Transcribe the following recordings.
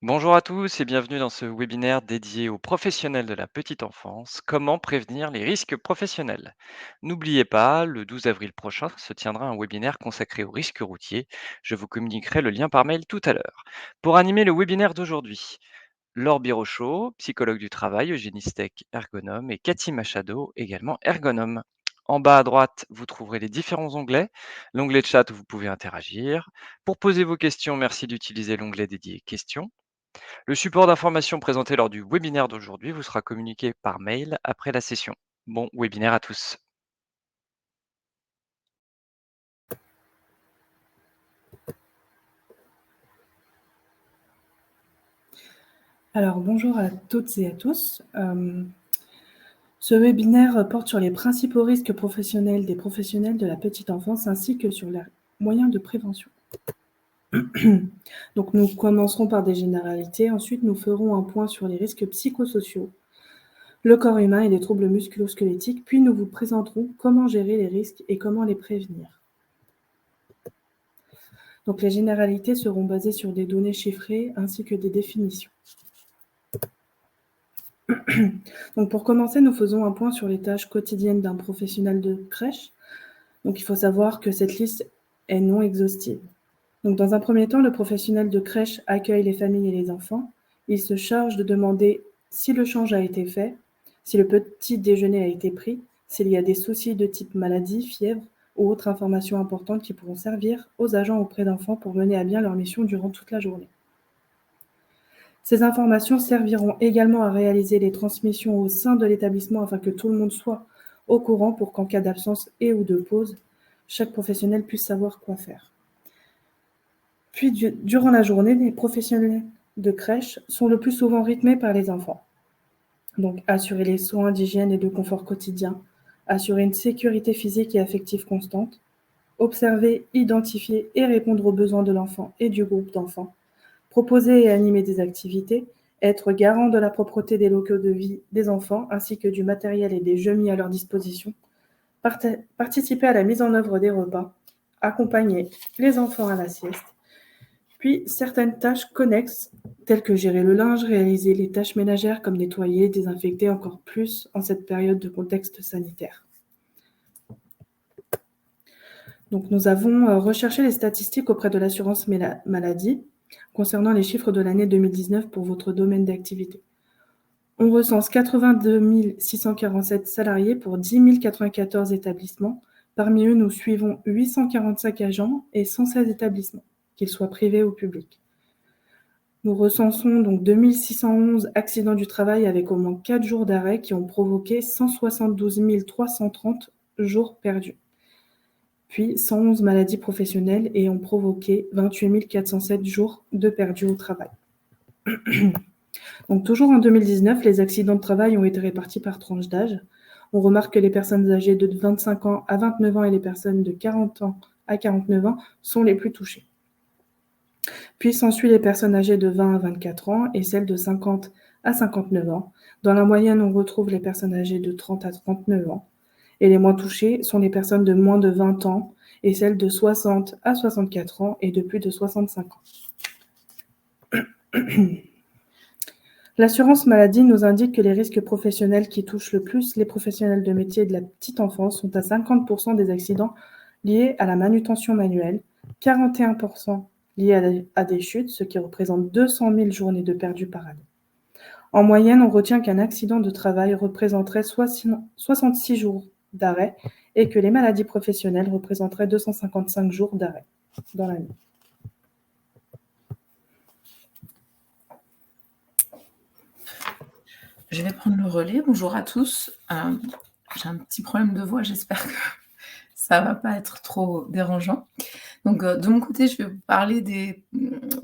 Bonjour à tous et bienvenue dans ce webinaire dédié aux professionnels de la petite enfance. Comment prévenir les risques professionnels? N'oubliez pas, le 12 avril prochain se tiendra un webinaire consacré aux risques routiers. Je vous communiquerai le lien par mail tout à l'heure. Pour animer le webinaire d'aujourd'hui, Laure Birochaud, psychologue du travail, eugéniste ergonome, et Cathy Machado, également ergonome. En bas à droite, vous trouverez les différents onglets. L'onglet chat où vous pouvez interagir. Pour poser vos questions, merci d'utiliser l'onglet dédié questions. Le support d'information présenté lors du webinaire d'aujourd'hui vous sera communiqué par mail après la session. Bon webinaire à tous. Alors bonjour à toutes et à tous. Ce webinaire porte sur les principaux risques professionnels des professionnels de la petite enfance ainsi que sur les moyens de prévention. Donc nous commencerons par des généralités, ensuite nous ferons un point sur les risques psychosociaux, le corps humain et les troubles musculo-squelettiques, puis nous vous présenterons comment gérer les risques et comment les prévenir. Donc les généralités seront basées sur des données chiffrées ainsi que des définitions. Donc pour commencer, nous faisons un point sur les tâches quotidiennes d'un professionnel de crèche. Donc il faut savoir que cette liste est non exhaustive. Donc dans un premier temps, le professionnel de crèche accueille les familles et les enfants. Il se charge de demander si le change a été fait, si le petit déjeuner a été pris, s'il y a des soucis de type maladie, fièvre ou autres informations importantes qui pourront servir aux agents auprès d'enfants pour mener à bien leur mission durant toute la journée. Ces informations serviront également à réaliser les transmissions au sein de l'établissement afin que tout le monde soit au courant pour qu'en cas d'absence et ou de pause, chaque professionnel puisse savoir quoi faire. Puis, durant la journée, les professionnels de crèche sont le plus souvent rythmés par les enfants. Donc, assurer les soins d'hygiène et de confort quotidien, assurer une sécurité physique et affective constante, observer, identifier et répondre aux besoins de l'enfant et du groupe d'enfants, proposer et animer des activités, être garant de la propreté des locaux de vie des enfants ainsi que du matériel et des jeux mis à leur disposition, participer à la mise en œuvre des repas, accompagner les enfants à la sieste, puis certaines tâches connexes telles que gérer le linge, réaliser les tâches ménagères comme nettoyer, désinfecter encore plus en cette période de contexte sanitaire. Donc nous avons recherché les statistiques auprès de l'assurance maladie concernant les chiffres de l'année 2019 pour votre domaine d'activité. On recense 82 647 salariés pour 10 094 établissements. Parmi eux, nous suivons 845 agents et 116 établissements, qu'ils soient privés ou publics. Nous recensons donc 2611 accidents du travail avec au moins 4 jours d'arrêt qui ont provoqué 172 330 jours perdus. Puis 111 maladies professionnelles et ont provoqué 28 407 jours de perdus au travail. Donc toujours en 2019, les accidents de travail ont été répartis par tranche d'âge. On remarque que les personnes âgées de 25 ans à 29 ans et les personnes de 40 ans à 49 ans sont les plus touchées. Puis s'ensuit les personnes âgées de 20 à 24 ans et celles de 50 à 59 ans. Dans la moyenne, on retrouve les personnes âgées de 30 à 39 ans. Et les moins touchées sont les personnes de moins de 20 ans et celles de 60 à 64 ans et de plus de 65 ans. L'assurance maladie nous indique que les risques professionnels qui touchent le plus les professionnels de métier de la petite enfance sont à 50% des accidents liés à la manutention manuelle, 41% liés à des chutes, ce qui représente 200 000 journées de perdues par année. En moyenne, on retient qu'un accident de travail représenterait 66 jours d'arrêt et que les maladies professionnelles représenteraient 255 jours d'arrêt dans l'année. Je vais prendre le relais. Bonjour à tous. J'ai un petit problème de voix, j'espère que ça ne va pas être trop dérangeant. Donc, de mon côté, je vais vous parler des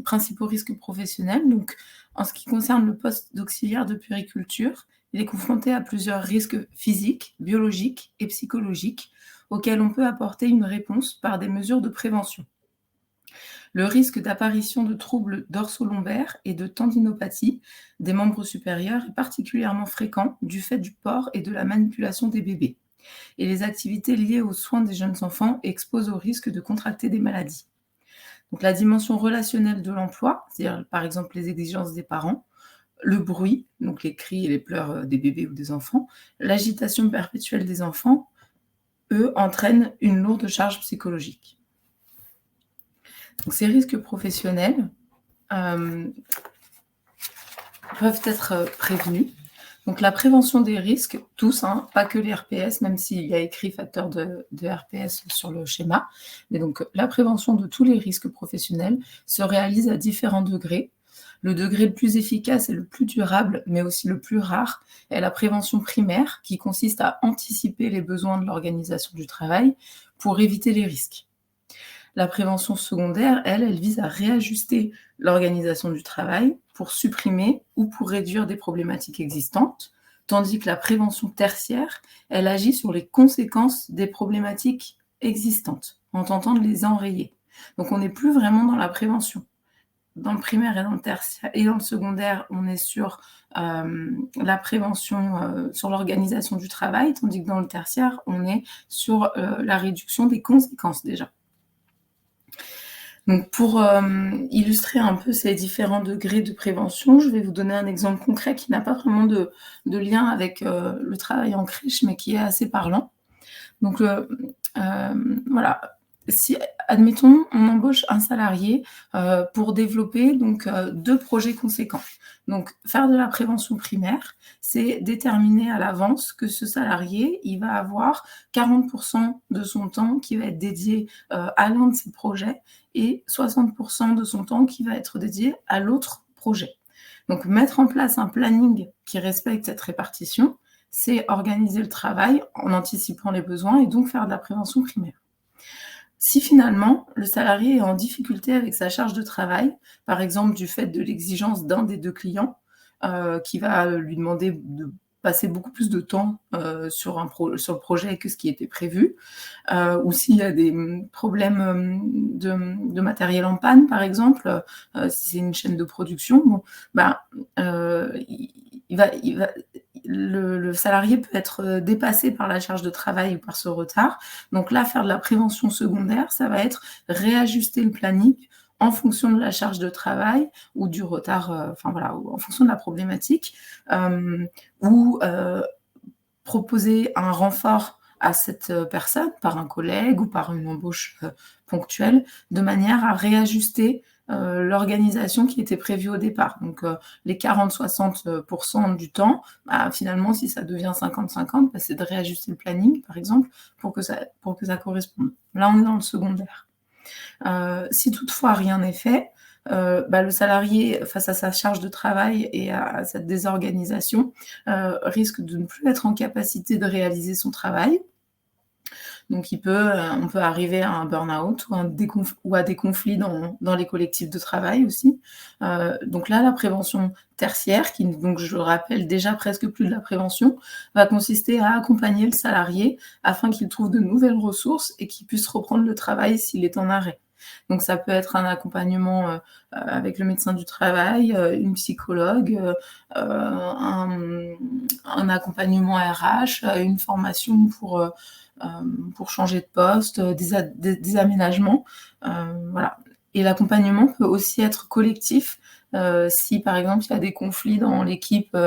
principaux risques professionnels. Donc, en ce qui concerne le poste d'auxiliaire de puériculture, il est confronté à plusieurs risques physiques, biologiques et psychologiques auxquels on peut apporter une réponse par des mesures de prévention. Le risque d'apparition de troubles dorso-lombaires et de tendinopathie des membres supérieurs est particulièrement fréquent du fait du port et de la manipulation des bébés. Et les activités liées aux soins des jeunes enfants exposent au risque de contracter des maladies. Donc la dimension relationnelle de l'emploi, c'est-à-dire par exemple les exigences des parents, le bruit, donc les cris et les pleurs des bébés ou des enfants, l'agitation perpétuelle des enfants, eux, entraînent une lourde charge psychologique. Donc ces risques professionnels peuvent être prévenus. Donc la prévention des risques, tous, pas que les RPS, même s'il y a écrit facteur de RPS sur le schéma, mais donc la prévention de tous les risques professionnels se réalise à différents degrés. Le degré le plus efficace et le plus durable, mais aussi le plus rare, est la prévention primaire, qui consiste à anticiper les besoins de l'organisation du travail pour éviter les risques. La prévention secondaire, elle vise à réajuster l'organisation du travail pour supprimer ou pour réduire des problématiques existantes, tandis que la prévention tertiaire, elle agit sur les conséquences des problématiques existantes, en tentant de les enrayer. Donc on n'est plus vraiment dans la prévention. Dans le primaire et dans le tertiaire et dans le secondaire, on est sur la prévention sur l'organisation du travail, tandis que dans le tertiaire, on est sur la réduction des conséquences déjà. Donc pour illustrer un peu ces différents degrés de prévention, je vais vous donner un exemple concret qui n'a pas vraiment de lien avec le travail en crèche, mais qui est assez parlant. Donc voilà, si, admettons, on embauche un salarié pour développer donc 2 projets conséquents. Donc faire de la prévention primaire, c'est déterminer à l'avance que ce salarié, il va avoir 40% de son temps qui va être dédié à l'un de ses projets et 60% de son temps qui va être dédié à l'autre projet. Donc mettre en place un planning qui respecte cette répartition, c'est organiser le travail en anticipant les besoins et donc faire de la prévention primaire. Si finalement, le salarié est en difficulté avec sa charge de travail, par exemple du fait de l'exigence d'un des 2 clients, qui va lui demander de passer beaucoup plus de temps sur le projet que ce qui était prévu, ou s'il y a des problèmes de matériel en panne, par exemple, si c'est une chaîne de production, le salarié peut être dépassé par la charge de travail ou par ce retard. Donc là, faire de la prévention secondaire, ça va être réajuster le planning en fonction de la charge de travail ou du retard, en fonction de la problématique, ou proposer un renfort à cette personne par un collègue ou par une embauche ponctuelle, de manière à réajuster l'organisation qui était prévue au départ. Donc les 40-60% du temps, finalement, si ça devient 50-50, c'est de réajuster le planning, par exemple, pour que ça corresponde. Là, on est dans le secondaire. Si toutefois rien n'est fait, le salarié, face à sa charge de travail et à cette désorganisation, risque de ne plus être en capacité de réaliser son travail. Donc on peut arriver à un burn-out ou à des conflits dans les collectifs de travail aussi. Donc là, la prévention tertiaire, qui, donc je le rappelle, déjà presque plus de la prévention, va consister à accompagner le salarié afin qu'il trouve de nouvelles ressources et qu'il puisse reprendre le travail s'il est en arrêt. Donc ça peut être un accompagnement avec le médecin du travail, une psychologue, un accompagnement RH, une formation pour changer de poste, des aménagements. Voilà. Et l'accompagnement peut aussi être collectif. Si par exemple il y a des conflits dans l'équipe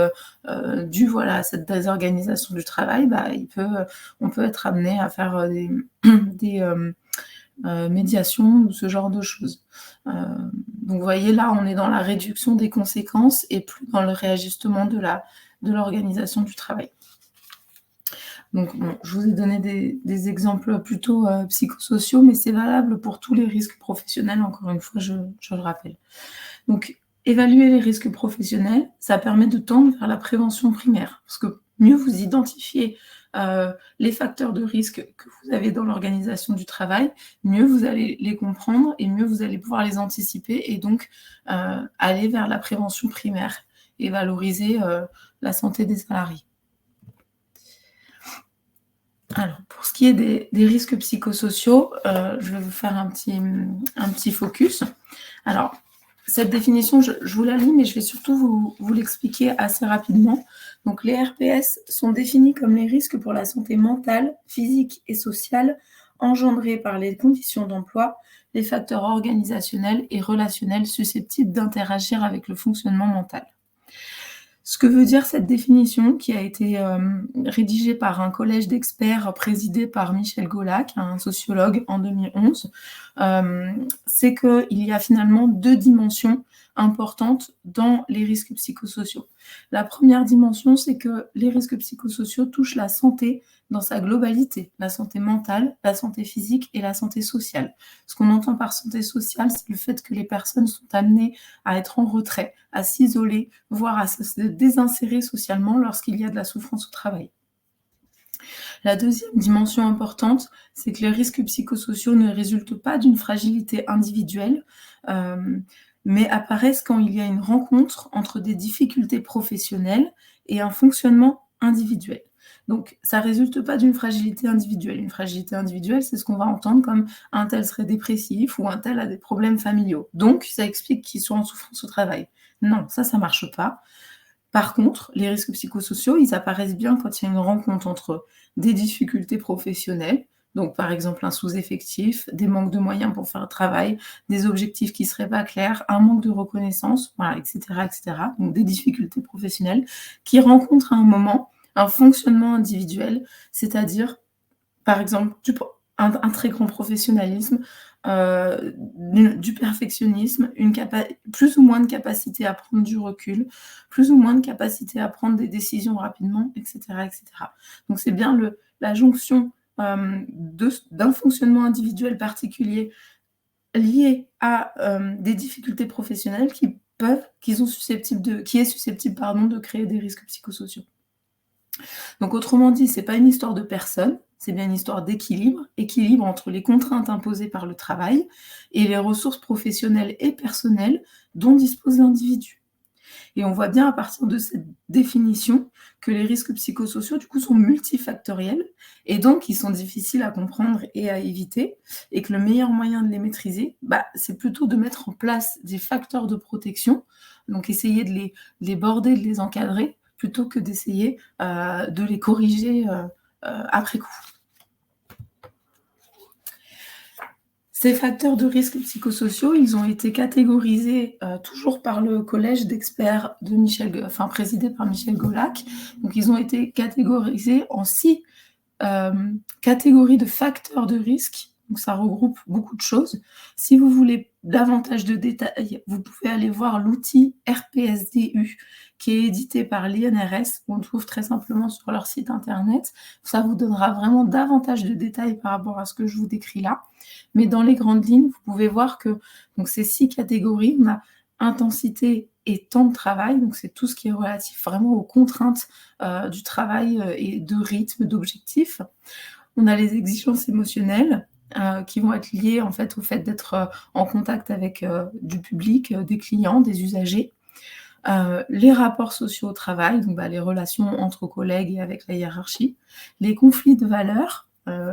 dus à cette désorganisation du travail, on peut être amené à faire des médiation ou ce genre de choses. Donc vous voyez, là on est dans la réduction des conséquences et plus dans le réajustement de l'organisation du travail. Donc je vous ai donné des exemples plutôt psychosociaux, mais c'est valable pour tous les risques professionnels, encore une fois, je le rappelle. Donc évaluer les risques professionnels, ça permet de tendre vers la prévention primaire, parce que mieux vous identifiez les facteurs de risque que vous avez dans l'organisation du travail, mieux vous allez les comprendre et mieux vous allez pouvoir les anticiper et donc aller vers la prévention primaire et valoriser la santé des salariés. Alors, pour ce qui est des risques psychosociaux, je vais vous faire un petit focus. Alors, cette définition, je vous la lis, mais je vais surtout vous l'expliquer assez rapidement. Donc, les RPS sont définis comme les risques pour la santé mentale, physique et sociale engendrés par les conditions d'emploi les facteurs organisationnels et relationnels susceptibles d'interagir avec le fonctionnement mental. Ce que veut dire cette définition, qui a été rédigée par un collège d'experts présidé par Michel Golac, un sociologue, en 2011, c'est qu'il y a finalement 2 dimensions importantes dans les risques psychosociaux. La première dimension, c'est que les risques psychosociaux touchent la santé dans sa globalité, la santé mentale, la santé physique et la santé sociale. Ce qu'on entend par santé sociale, c'est le fait que les personnes sont amenées à être en retrait, à s'isoler, voire à se désinsérer socialement lorsqu'il y a de la souffrance au travail. La deuxième dimension importante, c'est que les risques psychosociaux ne résultent pas d'une fragilité individuelle, mais apparaissent quand il y a une rencontre entre des difficultés professionnelles et un fonctionnement individuel. Donc, ça ne résulte pas d'une fragilité individuelle. Une fragilité individuelle, c'est ce qu'on va entendre comme un tel serait dépressif ou un tel a des problèmes familiaux. Donc, ça explique qu'il soit en souffrance au travail. Non, ça ne marche pas. Par contre, les risques psychosociaux, ils apparaissent bien quand il y a une rencontre entre des difficultés professionnelles, donc par exemple un sous-effectif, des manques de moyens pour faire le travail, des objectifs qui ne seraient pas clairs, un manque de reconnaissance, voilà, etc., etc. Donc des difficultés professionnelles qui rencontrent à un moment un fonctionnement individuel, c'est-à-dire, par exemple, un très grand professionnalisme, du perfectionnisme, plus ou moins de capacité à prendre du recul, plus ou moins de capacité à prendre des décisions rapidement, etc. etc. Donc c'est bien la jonction d'un fonctionnement individuel particulier lié à des difficultés professionnelles qui est susceptible de créer des risques psychosociaux. Donc autrement dit, c'est pas une histoire de personne, c'est bien une histoire d'équilibre entre les contraintes imposées par le travail et les ressources professionnelles et personnelles dont dispose l'individu. Et on voit bien à partir de cette définition que les risques psychosociaux, du coup, sont multifactoriels et donc ils sont difficiles à comprendre et à éviter, et que le meilleur moyen de les maîtriser, c'est plutôt de mettre en place des facteurs de protection, donc essayer de les border, de les encadrer, plutôt que d'essayer de les corriger après coup. Ces facteurs de risque psychosociaux, ils ont été catégorisés toujours par le collège d'experts présidé par Michel Golac. Donc, ils ont été catégorisés en 6 catégories de facteurs de risque. Donc, ça regroupe beaucoup de choses. Si vous voulez davantage de détails, vous pouvez aller voir l'outil RPSDU qui est édité par l'INRS. On le trouve très simplement sur leur site internet. Ça vous donnera vraiment davantage de détails par rapport à ce que je vous décris là. Mais dans les grandes lignes, vous pouvez voir que donc, ces 6 catégories, on a intensité et temps de travail. Donc, c'est tout ce qui est relatif vraiment aux contraintes du travail et de rythme, d'objectifs. On a les exigences émotionnelles qui vont être liées en fait, au fait d'être en contact avec du public, des clients, des usagers. Les rapports sociaux au travail, donc les relations entre collègues et avec la hiérarchie. Les conflits de valeurs.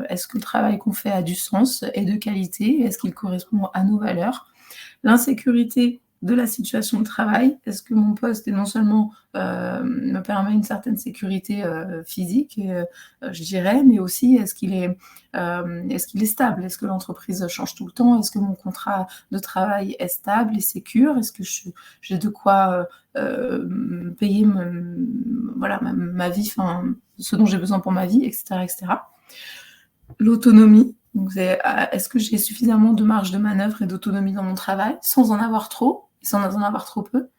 Est-ce que le travail qu'on fait a du sens et de qualité? Est-ce qu'il correspond à nos valeurs? L'insécurité de la situation de travail. Est-ce que mon poste est non seulement me permet une certaine sécurité physique, je dirais, mais aussi est-ce qu'il est stable? Est-ce que l'entreprise change tout le temps? Est-ce que mon contrat de travail est stable et sécure? Est-ce que j'ai de quoi payer ma vie, ce dont j'ai besoin pour ma vie, etc., etc. L'autonomie. Donc est-ce que j'ai suffisamment de marge de manœuvre et d'autonomie dans mon travail sans en avoir trop, sans en avoir trop peu?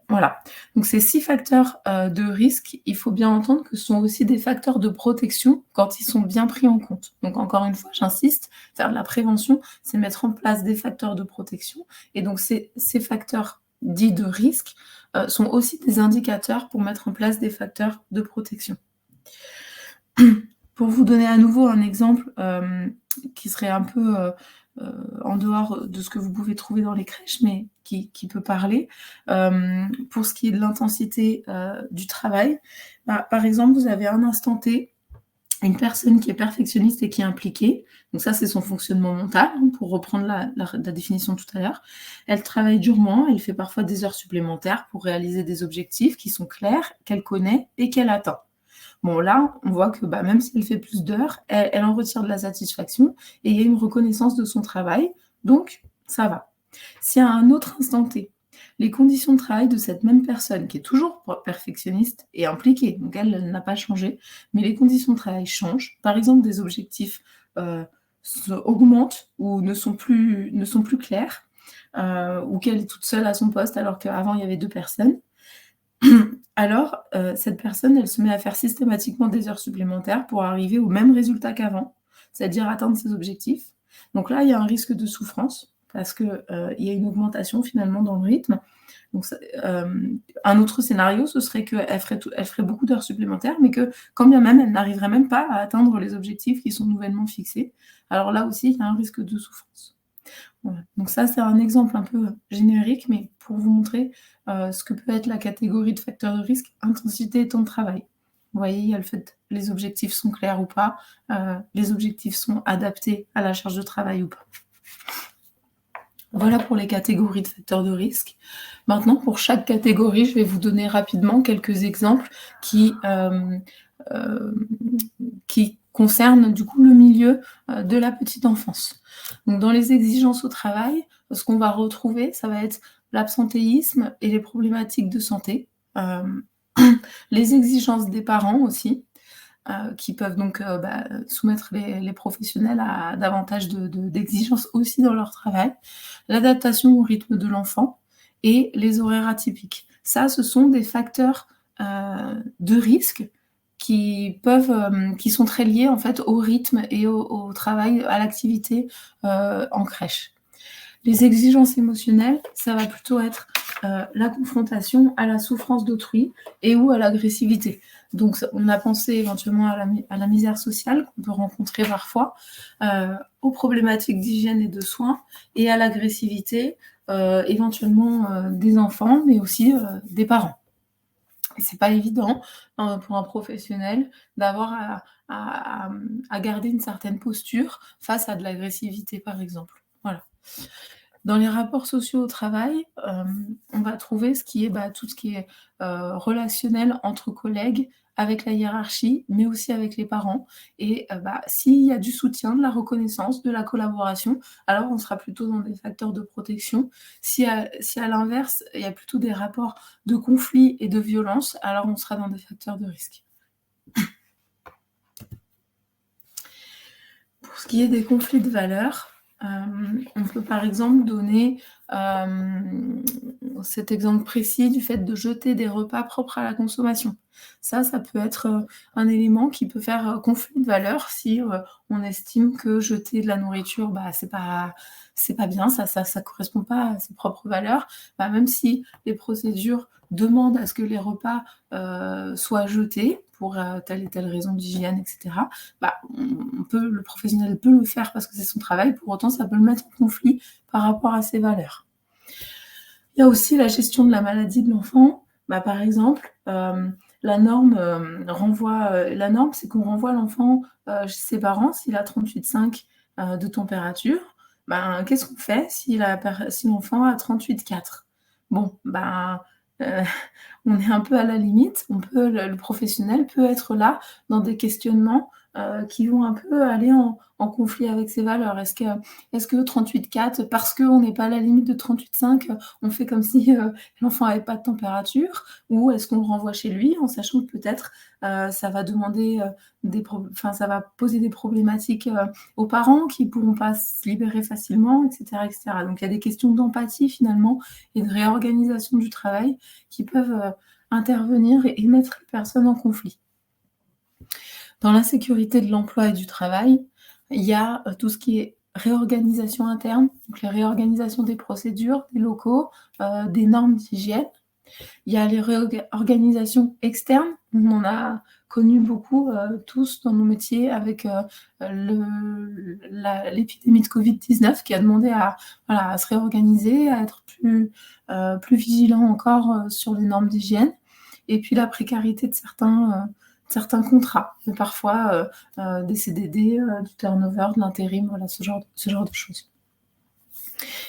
Voilà. Donc ces 6 facteurs de risque, il faut bien entendre que ce sont aussi des facteurs de protection quand ils sont bien pris en compte. Donc encore une fois, j'insiste, faire de la prévention, c'est mettre en place des facteurs de protection. Et donc ces facteurs dits de risque sont aussi des indicateurs pour mettre en place des facteurs de protection. Pour vous donner à nouveau un exemple qui serait un peu en dehors de ce que vous pouvez trouver dans les crèches, mais qui peut parler, pour ce qui est de l'intensité du travail, par exemple, vous avez un instant T, une personne qui est perfectionniste et qui est impliquée, donc ça c'est son fonctionnement mental, pour reprendre la définition tout à l'heure. Elle travaille durement, elle fait parfois des heures supplémentaires pour réaliser des objectifs qui sont clairs, qu'elle connaît et qu'elle atteint. Bon, là, on voit que même si elle fait plus d'heures, elle en retire de la satisfaction et il y a une reconnaissance de son travail. Donc, ça va. Si à un autre instant T, les conditions de travail de cette même personne, qui est toujours perfectionniste et impliquée, donc elle n'a pas changé, mais les conditions de travail changent, par exemple des objectifs augmentent ou ne sont plus clairs, ou qu'elle est toute seule à son poste alors qu'avant il y avait 2 personnes, alors cette personne, elle se met à faire systématiquement des heures supplémentaires pour arriver au même résultat qu'avant, c'est-à-dire atteindre ses objectifs. Donc là, il y a un risque de souffrance parce qu'il y a une augmentation finalement dans le rythme. Donc, un autre scénario, ce serait qu'elle ferait beaucoup d'heures supplémentaires, mais que quand bien même, elle n'arriverait même pas à atteindre les objectifs qui sont nouvellement fixés. Alors là aussi, il y a un risque de souffrance. Voilà. Donc ça, c'est un exemple un peu générique, mais pour vous montrer ce que peut être la catégorie de facteurs de risque, intensité et temps de travail. Vous voyez, il y a le fait les objectifs sont clairs ou pas, les objectifs sont adaptés à la charge de travail ou pas. Voilà pour les catégories de facteurs de risque. Maintenant, pour chaque catégorie, je vais vous donner rapidement quelques exemples qui concernent du coup le milieu de la petite enfance. Donc, dans les exigences au travail, ce qu'on va retrouver, ça va être l'absentéisme et les problématiques de santé, les exigences des parents aussi, qui peuvent donc soumettre les professionnels à davantage d'exigences aussi dans leur travail, l'adaptation au rythme de l'enfant et les horaires atypiques. Ça, ce sont des facteurs de risque qui sont très liés en fait au rythme et au travail, à l'activité en crèche. Les exigences émotionnelles, ça va plutôt être la confrontation à la souffrance d'autrui et ou à l'agressivité. Donc, on a pensé éventuellement à la misère sociale qu'on peut rencontrer parfois, aux problématiques d'hygiène et de soins, et à l'agressivité, éventuellement des enfants, mais aussi des parents. Et c'est pas évident pour un professionnel d'avoir à garder une certaine posture face à de l'agressivité, par exemple. Voilà. Dans les rapports sociaux au travail, on va trouver tout ce qui est relationnel entre collègues, avec la hiérarchie, mais aussi avec les parents. Et s'il y a du soutien, de la reconnaissance, de la collaboration, alors on sera plutôt dans des facteurs de protection. Si à l'inverse, il y a plutôt des rapports de conflit et de violence, alors on sera dans des facteurs de risque. Pour ce qui est des conflits de valeurs, on peut par exemple donner cet exemple précis du fait de jeter des repas propres à la consommation. Ça peut être un élément qui peut faire conflit de valeurs si on estime que jeter de la nourriture, c'est pas bien, ça correspond pas à ses propres valeurs. Même si les procédures demandent à ce que les repas soient jetés pour telle et telle raison d'hygiène, etc. Le professionnel peut le faire parce que c'est son travail, pour autant ça peut le mettre en conflit par rapport à ses valeurs. Il y a aussi la gestion de la maladie de l'enfant. Par exemple, la norme, c'est qu'on renvoie l'enfant chez ses parents s'il a 38,5 de température. Qu'est-ce qu'on fait si l'enfant a 38,4 ? On est un peu à la limite. Le professionnel peut être là dans des questionnements qui vont un peu aller en conflit avec ses valeurs. Est-ce que 38,4, parce qu'on n'est pas à la limite de 38,5, on fait comme si l'enfant n'avait pas de température, ou est-ce qu'on le renvoie chez lui en sachant que peut-être ça va demander ça va poser des problématiques aux parents qui ne pourront pas se libérer facilement, etc., etc. Donc il y a des questions d'empathie finalement et de réorganisation du travail qui peuvent intervenir et mettre les personnes en conflit. Dans la sécurité de l'emploi et du travail, il y a tout ce qui est réorganisation interne, donc les réorganisations des procédures, des locaux, des normes d'hygiène. Il y a les réorganisations externes. On en a connu beaucoup tous dans nos métiers avec l'épidémie de Covid-19 qui a demandé à se réorganiser, à être plus vigilant encore sur les normes d'hygiène. Et puis la précarité de certains contrats, mais parfois des CDD, du turnover, de l'intérim, voilà, ce genre de choses.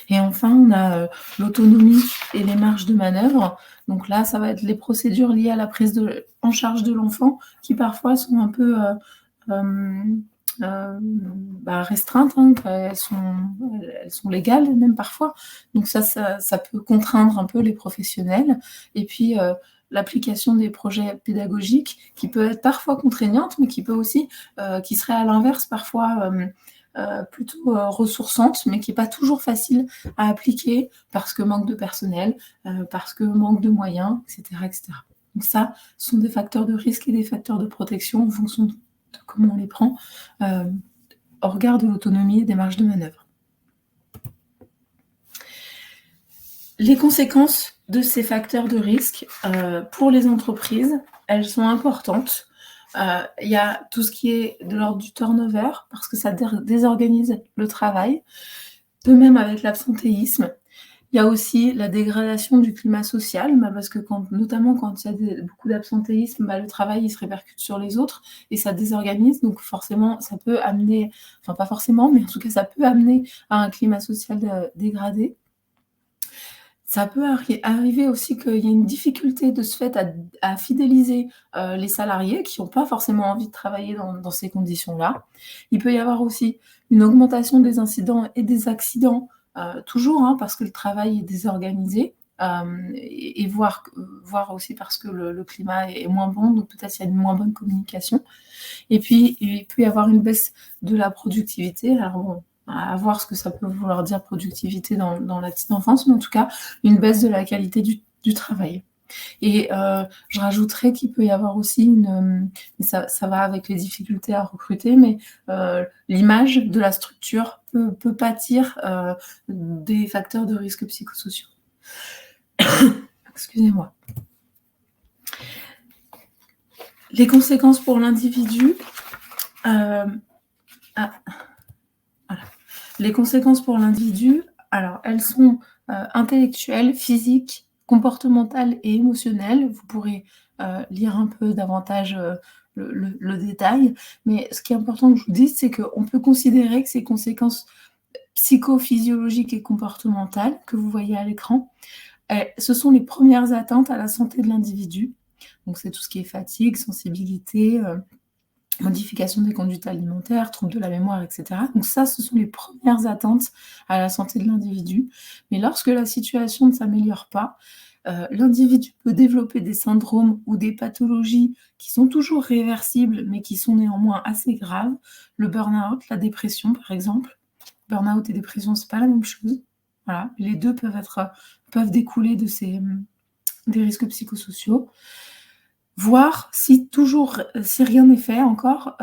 Et enfin, on a l'autonomie et les marges de manœuvre. Donc là, ça va être les procédures liées à la prise en charge de l'enfant qui parfois sont un peu restreintes, hein, elles sont légales même parfois. Donc ça peut contraindre un peu les professionnels. Et puis, l'application des projets pédagogiques qui peut être parfois contraignante, mais qui peut aussi, qui serait à l'inverse parfois, plutôt, ressourçante, mais qui est pas toujours facile à appliquer parce que manque de personnel, parce que manque de moyens, et cetera, et cetera. Donc ça, ce sont des facteurs de risque et des facteurs de protection en fonction de comment on les prend, au regard de l'autonomie et des marges de manœuvre. Les conséquences de ces facteurs de risque pour les entreprises, elles sont importantes. Il y a tout ce qui est de l'ordre du turnover, parce que ça désorganise le travail. De même avec l'absentéisme. Il y a aussi la dégradation du climat social, parce que notamment quand il y a beaucoup d'absentéisme, le travail il se répercute sur les autres et ça désorganise. Donc forcément, ça peut amener, enfin pas forcément, mais en tout cas ça peut amener à un climat social dégradé. Ça peut arriver aussi qu'il y ait une difficulté de ce fait à fidéliser les salariés qui n'ont pas forcément envie de travailler dans ces conditions-là. Il peut y avoir aussi une augmentation des incidents et des accidents, toujours, hein, parce que le travail est désorganisé, et voire aussi parce que le climat est moins bon, donc peut-être il y a une moins bonne communication. Et puis, il peut y avoir une baisse de la productivité. Alors bon, à voir ce que ça peut vouloir dire productivité dans la petite enfance, mais en tout cas, une baisse de la qualité du travail. Et je rajouterais qu'il peut y avoir aussi ça va avec les difficultés à recruter, mais l'image de la structure peut pâtir des facteurs de risque psychosociaux. Excusez-moi. Les conséquences pour l'individu. Les conséquences pour l'individu, alors elles sont intellectuelles, physiques, comportementales et émotionnelles. Vous pourrez lire un peu davantage le détail, mais ce qui est important que je vous dise, c'est qu'on peut considérer que ces conséquences psychophysiologiques et comportementales que vous voyez à l'écran, ce sont les premières atteintes à la santé de l'individu. Donc c'est tout ce qui est fatigue, sensibilité, modification des conduites alimentaires, troubles de la mémoire, etc. Donc ça, ce sont les premières attentes à la santé de l'individu. Mais lorsque la situation ne s'améliore pas, l'individu peut développer des syndromes ou des pathologies qui sont toujours réversibles, mais qui sont néanmoins assez graves. Le burn-out, la dépression, par exemple. Burn-out et dépression, c'est pas la même chose. Voilà, les deux peuvent découler des risques psychosociaux. Voir si rien n'est fait encore,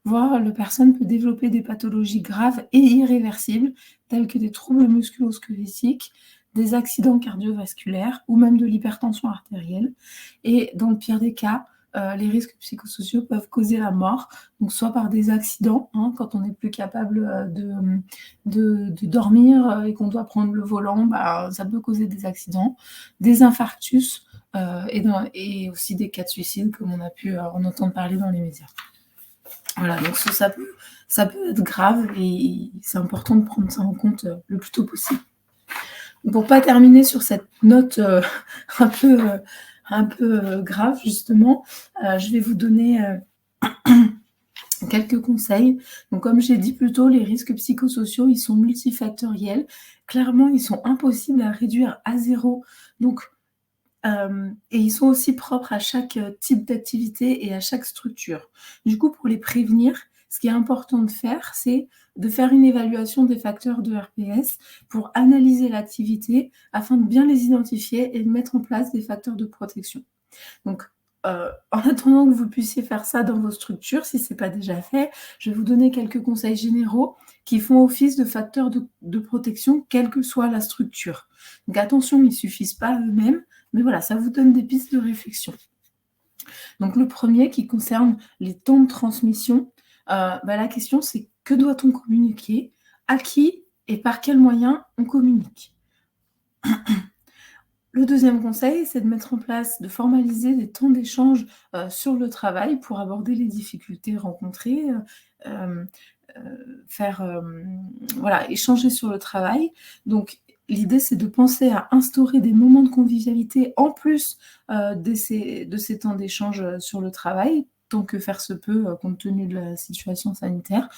voir la personne peut développer des pathologies graves et irréversibles, telles que des troubles musculo-squelettiques, des accidents cardiovasculaires ou même de l'hypertension artérielle. Et dans le pire des cas, les risques psychosociaux peuvent causer la mort, donc soit par des accidents, hein, quand on n'est plus capable de dormir et qu'on doit prendre le volant, ça peut causer des accidents, des infarctus, et aussi des cas de suicide comme on a pu en entendre parler dans les médias. Voilà, donc ça peut être grave et c'est important de prendre ça en compte le plus tôt possible. Pour pas terminer sur cette note un peu grave justement, je vais vous donner quelques conseils. Donc comme j'ai dit plus tôt, les risques psychosociaux, ils sont multifactoriels. Clairement, ils sont impossibles à réduire à zéro. Donc et ils sont aussi propres à chaque type d'activité et à chaque structure. Du coup, pour les prévenir, ce qui est important de faire, c'est de faire une évaluation des facteurs de RPS pour analyser l'activité afin de bien les identifier et de mettre en place des facteurs de protection. Donc, en attendant que vous puissiez faire ça dans vos structures, si ce n'est pas déjà fait, je vais vous donner quelques conseils généraux qui font office de facteurs de protection, quelle que soit la structure. Donc attention, ils ne suffisent pas eux-mêmes, mais voilà, ça vous donne des pistes de réflexion. Donc le premier qui concerne les temps de transmission, la question c'est que doit-on communiquer, à qui et par quels moyens on communique. Le deuxième conseil, c'est de mettre en place, de formaliser des temps d'échange sur le travail pour aborder les difficultés rencontrées, échanger sur le travail. Donc, l'idée, c'est de penser à instaurer des moments de convivialité en plus de ces temps d'échange sur le travail, tant que faire se peut, compte tenu de la situation sanitaire,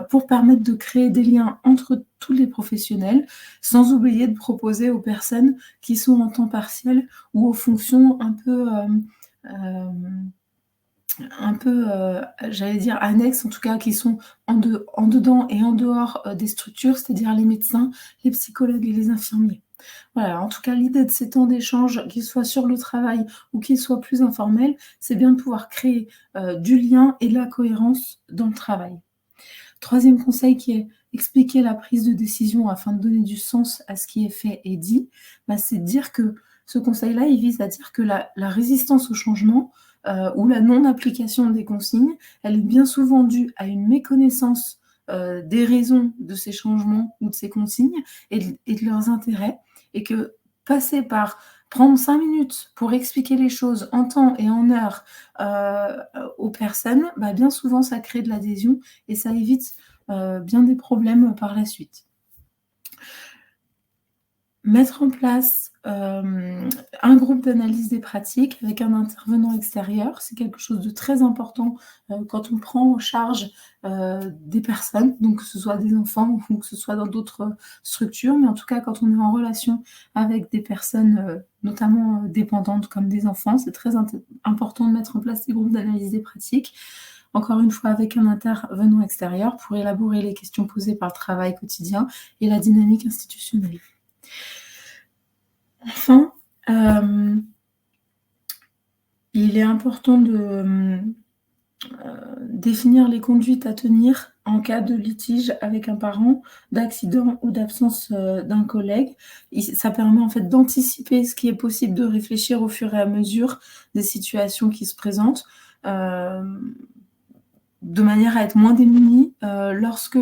pour permettre de créer des liens entre tous les professionnels, sans oublier de proposer aux personnes qui sont en temps partiel ou aux fonctions un peu, j'allais dire annexes, en tout cas qui sont en dedans et en dehors, des structures, c'est-à-dire les médecins, les psychologues et les infirmiers. Voilà, en tout cas, l'idée de ces temps d'échange, qu'ils soient sur le travail ou qu'ils soient plus informels, c'est bien de pouvoir créer, du lien et de la cohérence dans le travail. Troisième conseil qui est expliquer la prise de décision afin de donner du sens à ce qui est fait et dit, c'est de dire que ce conseil-là, il vise à dire que la résistance au changement, ou la non-application des consignes, elle est bien souvent due à une méconnaissance, des raisons de ces changements ou de ces consignes et de leurs intérêts, et que passer par prendre 5 minutes pour expliquer les choses en temps et en heure, aux personnes, bien souvent ça crée de l'adhésion et ça évite, bien des problèmes par la suite. Mettre en place, un groupe d'analyse des pratiques avec un intervenant extérieur, c'est quelque chose de très important, quand on prend en charge, des personnes, donc que ce soit des enfants ou que ce soit dans d'autres structures, mais en tout cas quand on est en relation avec des personnes, notamment, dépendantes comme des enfants, c'est très important de mettre en place ces groupes d'analyse des pratiques. Encore une fois avec un intervenant extérieur pour élaborer les questions posées par le travail quotidien et la dynamique institutionnelle. Enfin, il est important de définir les conduites à tenir en cas de litige avec un parent, d'accident ou d'absence, d'un collègue. Ça permet en fait d'anticiper ce qui est possible, de réfléchir au fur et à mesure des situations qui se présentent, de manière à être moins démunis, lorsque,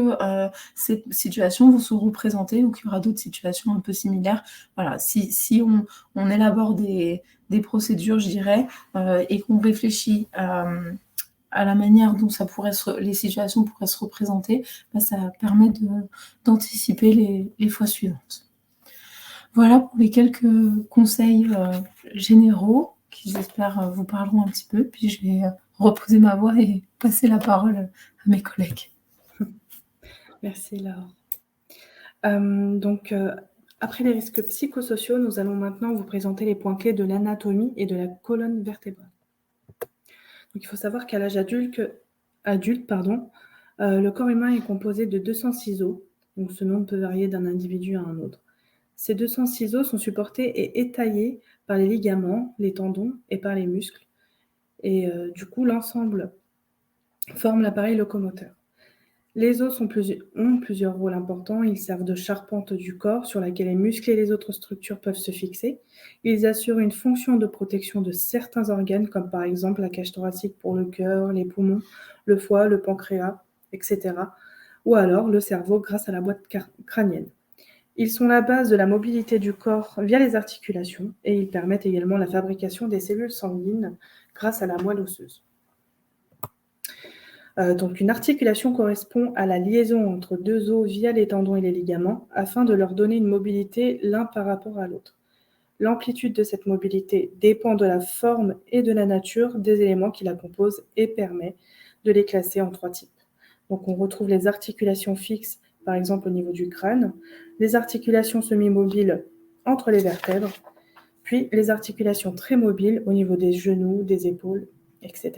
ces situations vont se représenter ou qu'il y aura d'autres situations un peu similaires. Voilà, si on élabore des procédures, je dirais, et qu'on réfléchit, à la manière dont les situations pourraient se représenter, ça permet d'anticiper les fois suivantes. Voilà pour les quelques conseils, généraux qui j'espère, vous parleront un petit peu. Puis je vais, reposer ma voix et passer la parole à mes collègues. Merci Laure. Après les risques psychosociaux, nous allons maintenant vous présenter les points clés de l'anatomie et de la colonne vertébrale. Donc il faut savoir qu'à l'âge adulte, le corps humain est composé de 200 ciseaux, donc ce nombre peut varier d'un individu à un autre. Ces 200 ciseaux sont supportés et étayés par les ligaments, les tendons et par les muscles. Et du coup, l'ensemble forme l'appareil locomoteur. Les os ont plusieurs rôles importants. Ils servent de charpente du corps sur laquelle les muscles et les autres structures peuvent se fixer. Ils assurent une fonction de protection de certains organes, comme par exemple la cage thoracique pour le cœur, les poumons, le foie, le pancréas, etc. Ou alors le cerveau grâce à la boîte crânienne. Ils sont la base de la mobilité du corps via les articulations et ils permettent également la fabrication des cellules sanguines grâce à la moelle osseuse. Donc une articulation correspond à la liaison entre deux os via les tendons et les ligaments afin de leur donner une mobilité l'un par rapport à l'autre. L'amplitude de cette mobilité dépend de la forme et de la nature des éléments qui la composent et permet de les classer en 3 types. Donc on retrouve les articulations fixes, par exemple au niveau du crâne, les articulations semi-mobiles entre les vertèbres, puis les articulations très mobiles au niveau des genoux, des épaules, etc.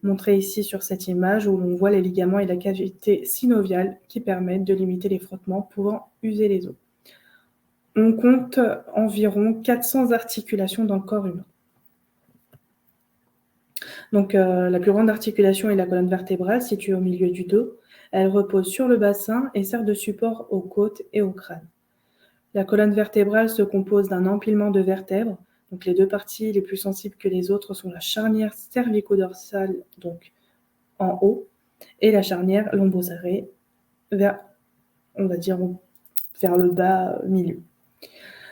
Montré ici sur cette image où l'on voit les ligaments et la cavité synoviale qui permettent de limiter les frottements pouvant user les os. On compte environ 400 articulations dans le corps humain. Donc la plus grande articulation est la colonne vertébrale située au milieu du dos. Elle repose sur le bassin et sert de support aux côtes et au crâne. La colonne vertébrale se compose d'un empilement de vertèbres. Donc les deux parties les plus sensibles que les autres sont la charnière cervico-dorsale, donc en haut, et la charnière lombo-serrée vers le bas milieu.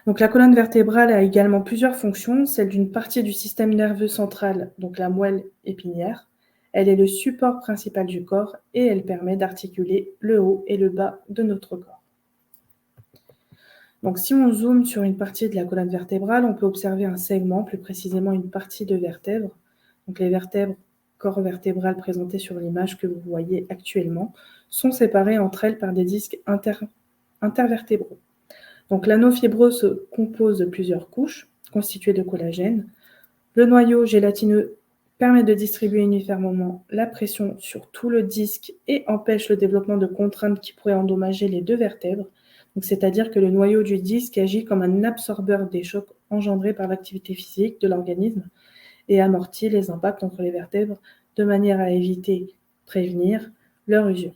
Donc la colonne vertébrale a également plusieurs fonctions, celle d'une partie du système nerveux central, donc la moelle épinière. Elle est le support principal du corps et elle permet d'articuler le haut et le bas de notre corps. Donc si on zoome sur une partie de la colonne vertébrale, on peut observer un segment, plus précisément une partie de vertèbre. Donc les vertèbres corps vertébrales présentées sur l'image que vous voyez actuellement sont séparées entre elles par des disques intervertébraux. Donc l'anneau fibreux se compose de plusieurs couches constituées de collagène. Le noyau gélatineux permet de distribuer uniformément la pression sur tout le disque et empêche le développement de contraintes qui pourraient endommager les deux vertèbres. Donc, c'est-à-dire que le noyau du disque agit comme un absorbeur des chocs engendrés par l'activité physique de l'organisme et amortit les impacts entre les vertèbres de manière à éviter, prévenir leur usure.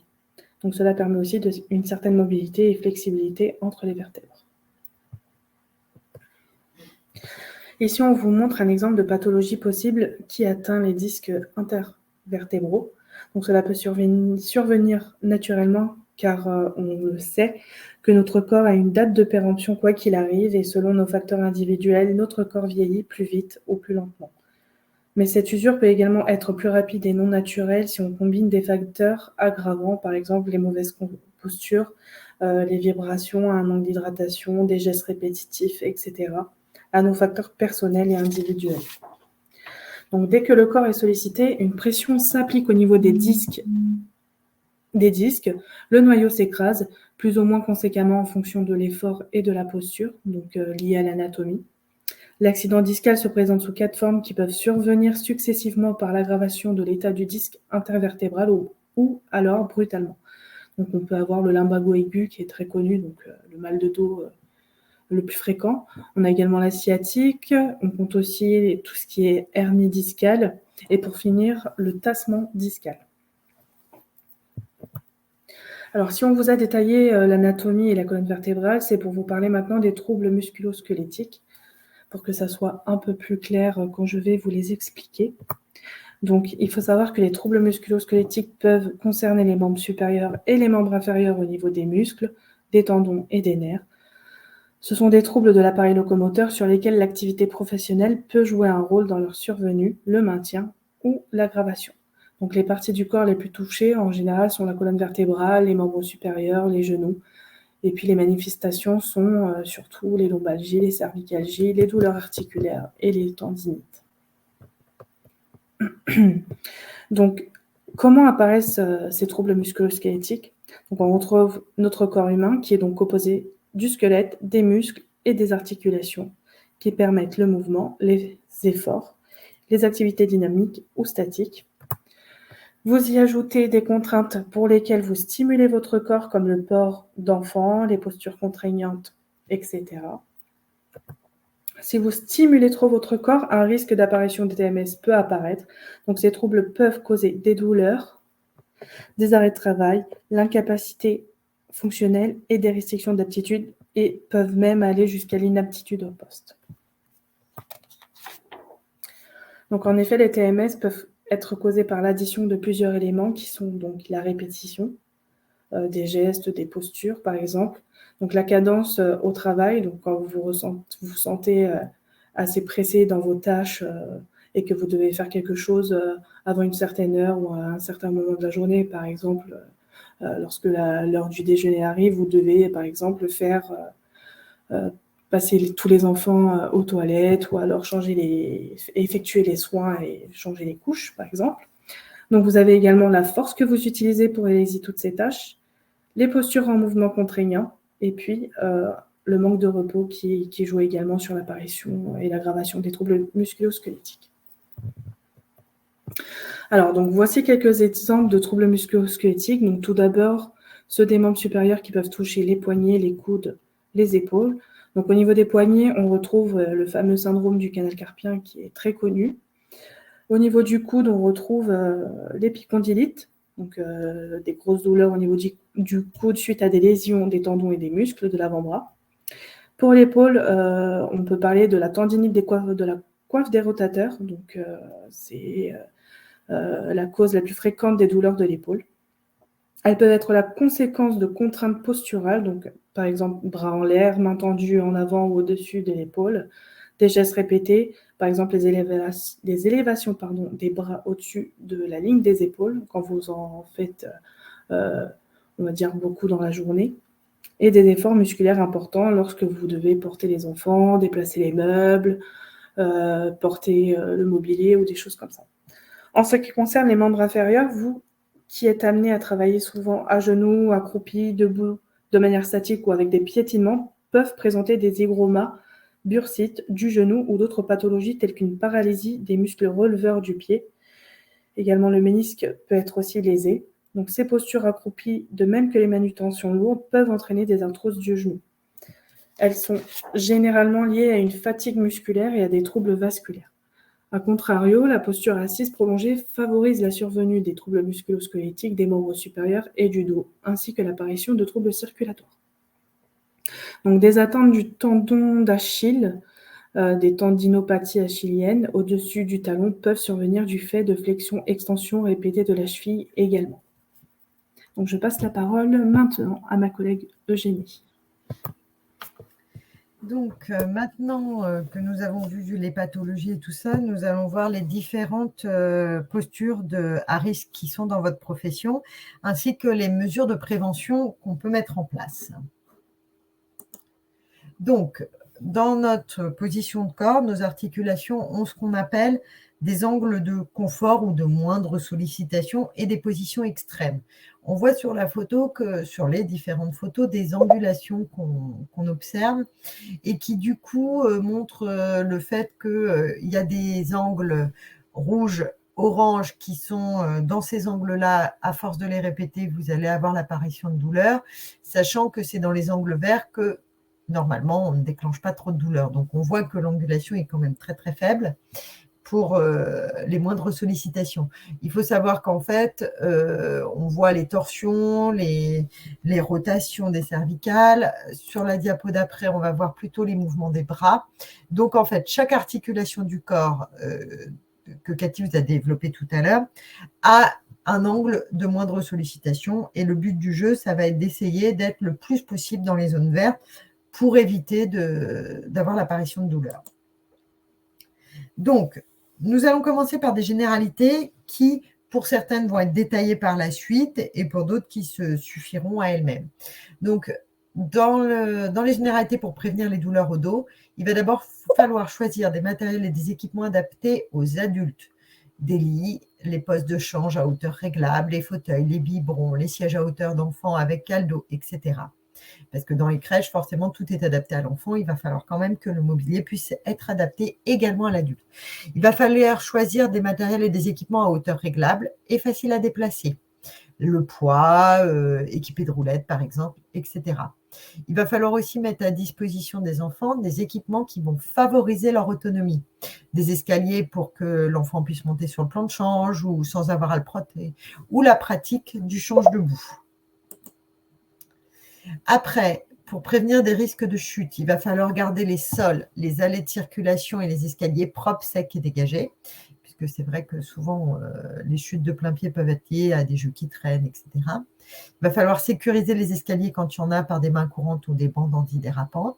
Donc cela permet aussi une certaine mobilité et flexibilité entre les vertèbres. Ici, on vous montre un exemple de pathologie possible qui atteint les disques intervertébraux. Donc cela peut survenir naturellement car on le sait que notre corps a une date de péremption quoi qu'il arrive et selon nos facteurs individuels, notre corps vieillit plus vite ou plus lentement. Mais cette usure peut également être plus rapide et non naturelle si on combine des facteurs aggravants, par exemple les mauvaises postures, les vibrations, un manque d'hydratation, des gestes répétitifs, etc., à nos facteurs personnels et individuels. Donc dès que le corps est sollicité, une pression s'applique au niveau des disques, le noyau s'écrase, plus ou moins conséquemment en fonction de l'effort et de la posture, donc lié à l'anatomie. L'accident discal se présente sous 4 formes qui peuvent survenir successivement par l'aggravation de l'état du disque intervertébral ou alors brutalement. Donc on peut avoir le lumbago aigu qui est très connu, donc le mal de dos le plus fréquent. On a également la sciatique, on compte aussi tout ce qui est hernie discale et pour finir le tassement discal. Alors si on vous a détaillé l'anatomie et la colonne vertébrale, c'est pour vous parler maintenant des troubles musculo-squelettiques, pour que ça soit un peu plus clair quand je vais vous les expliquer. Donc, il faut savoir que les troubles musculo-squelettiques peuvent concerner les membres supérieurs et les membres inférieurs au niveau des muscles, des tendons et des nerfs. Ce sont des troubles de l'appareil locomoteur sur lesquels l'activité professionnelle peut jouer un rôle dans leur survenue, le maintien ou l'aggravation. Donc, les parties du corps les plus touchées, en général, sont la colonne vertébrale, les membres supérieurs, les genoux. Et puis les manifestations sont surtout les lombalgies, les cervicalgies, les douleurs articulaires et les tendinites. Donc, comment apparaissent ces troubles musculo-squelettiques? Donc, on retrouve notre corps humain qui est donc composé du squelette, des muscles et des articulations qui permettent le mouvement, les efforts, les activités dynamiques ou statiques. Vous y ajoutez des contraintes pour lesquelles vous stimulez votre corps, comme le port d'enfant, les postures contraignantes, etc. Si vous stimulez trop votre corps, un risque d'apparition de TMS peut apparaître. Donc, ces troubles peuvent causer des douleurs, des arrêts de travail, l'incapacité fonctionnelle et des restrictions d'aptitude et peuvent même aller jusqu'à l'inaptitude au poste. Donc, en effet, les TMS peuvent être causés par l'addition de plusieurs éléments qui sont donc la répétition, des gestes, des postures par exemple. Donc la cadence au travail, donc quand vous vous sentez assez pressé dans vos tâches et que vous devez faire quelque chose avant une certaine heure ou à un certain moment de la journée, par exemple, lorsque l'heure du déjeuner arrive, vous devez par exemple faire passer tous les enfants aux toilettes ou alors effectuer les soins et changer les couches, par exemple. Donc, vous avez également la force que vous utilisez pour réaliser toutes ces tâches, les postures en mouvement contraignant et puis le manque de repos qui joue également sur l'apparition et l'aggravation des troubles musculo-squelettiques. Alors, donc, voici quelques exemples de troubles musculo-squelettiques. Donc, tout d'abord, ceux des membres supérieurs qui peuvent toucher les poignets, les coudes, les épaules. Donc, au niveau des poignets, on retrouve le fameux syndrome du canal carpien qui est très connu. Au niveau du coude, on retrouve l'épicondylite, donc des grosses douleurs au niveau du coude suite à des lésions des tendons et des muscles de l'avant-bras. Pour l'épaule, on peut parler de la tendinite de la coiffe des rotateurs, donc c'est la cause la plus fréquente des douleurs de l'épaule. Elles peuvent être la conséquence de contraintes posturales, donc par exemple bras en l'air, mains tendues en avant ou au-dessus de l'épaule, des gestes répétés, par exemple les élévations des bras au-dessus de la ligne des épaules, quand vous en faites, on va dire, beaucoup dans la journée, et des efforts musculaires importants lorsque vous devez porter les enfants, déplacer les meubles, porter le mobilier ou des choses comme ça. En ce qui concerne les membres inférieurs, vous qui êtes amené à travailler souvent à genoux, accroupi, debout, de manière statique ou avec des piétinements, peuvent présenter des hygromas, bursites du genou ou d'autres pathologies telles qu'une paralysie des muscles releveurs du pied. Également, le ménisque peut être aussi lésé. Donc, ces postures accroupies, de même que les manutentions lourdes, peuvent entraîner des arthroses du genou. Elles sont généralement liées à une fatigue musculaire et à des troubles vasculaires. A contrario, la posture assise prolongée favorise la survenue des troubles musculo-squelettiques des membres supérieurs et du dos, ainsi que l'apparition de troubles circulatoires. Donc, des atteintes du tendon d'Achille, des tendinopathies achilliennes au-dessus du talon peuvent survenir du fait de flexion-extension répétée de la cheville également. Donc, je passe la parole maintenant à ma collègue Eugénie. Donc, maintenant que nous avons vu les pathologies et tout ça, nous allons voir les différentes postures à risque qui sont dans votre profession, ainsi que les mesures de prévention qu'on peut mettre en place. Donc, dans notre position de corps, nos articulations ont ce qu'on appelle des angles de confort ou de moindre sollicitation et des positions extrêmes. On voit sur la photo que sur les différentes photos des angulations qu'on observe et qui du coup montrent le fait qu'il y a des angles rouges, orange qui sont dans ces angles-là. À force de les répéter, vous allez avoir l'apparition de douleur, sachant que c'est dans les angles verts que normalement on ne déclenche pas trop de douleur. Donc on voit que l'angulation est quand même très très faible pour les moindres sollicitations. Il faut savoir qu'en fait, on voit les torsions, les rotations des cervicales. Sur la diapo d'après, on va voir plutôt les mouvements des bras. Donc, en fait, chaque articulation du corps que Cathy vous a développé tout à l'heure a un angle de moindre sollicitation. Et le but du jeu, ça va être d'essayer d'être le plus possible dans les zones vertes pour éviter d'avoir l'apparition de douleur. Donc, nous allons commencer par des généralités qui, pour certaines, vont être détaillées par la suite et pour d'autres qui se suffiront à elles-mêmes. Donc, dans les généralités pour prévenir les douleurs au dos, il va d'abord falloir choisir des matériels et des équipements adaptés aux adultes. Des lits, les postes de change à hauteur réglable, les fauteuils, les biberons, les sièges à hauteur d'enfant avec caldo, etc. Parce que dans les crèches, forcément, tout est adapté à l'enfant. Il va falloir quand même que le mobilier puisse être adapté également à l'adulte. Il va falloir choisir des matériels et des équipements à hauteur réglable et faciles à déplacer. Le poids, équipé de roulettes par exemple, etc. Il va falloir aussi mettre à disposition des enfants des équipements qui vont favoriser leur autonomie. Des escaliers pour que l'enfant puisse monter sur le plan de change ou sans avoir à le protéger, ou la pratique du change debout. Après, pour prévenir des risques de chute, il va falloir garder les sols, les allées de circulation et les escaliers propres, secs et dégagés, puisque c'est vrai que souvent, les chutes de plein pied peuvent être liées à des jeux qui traînent, etc. Il va falloir sécuriser les escaliers quand il y en a par des mains courantes ou des bandes antidérapantes.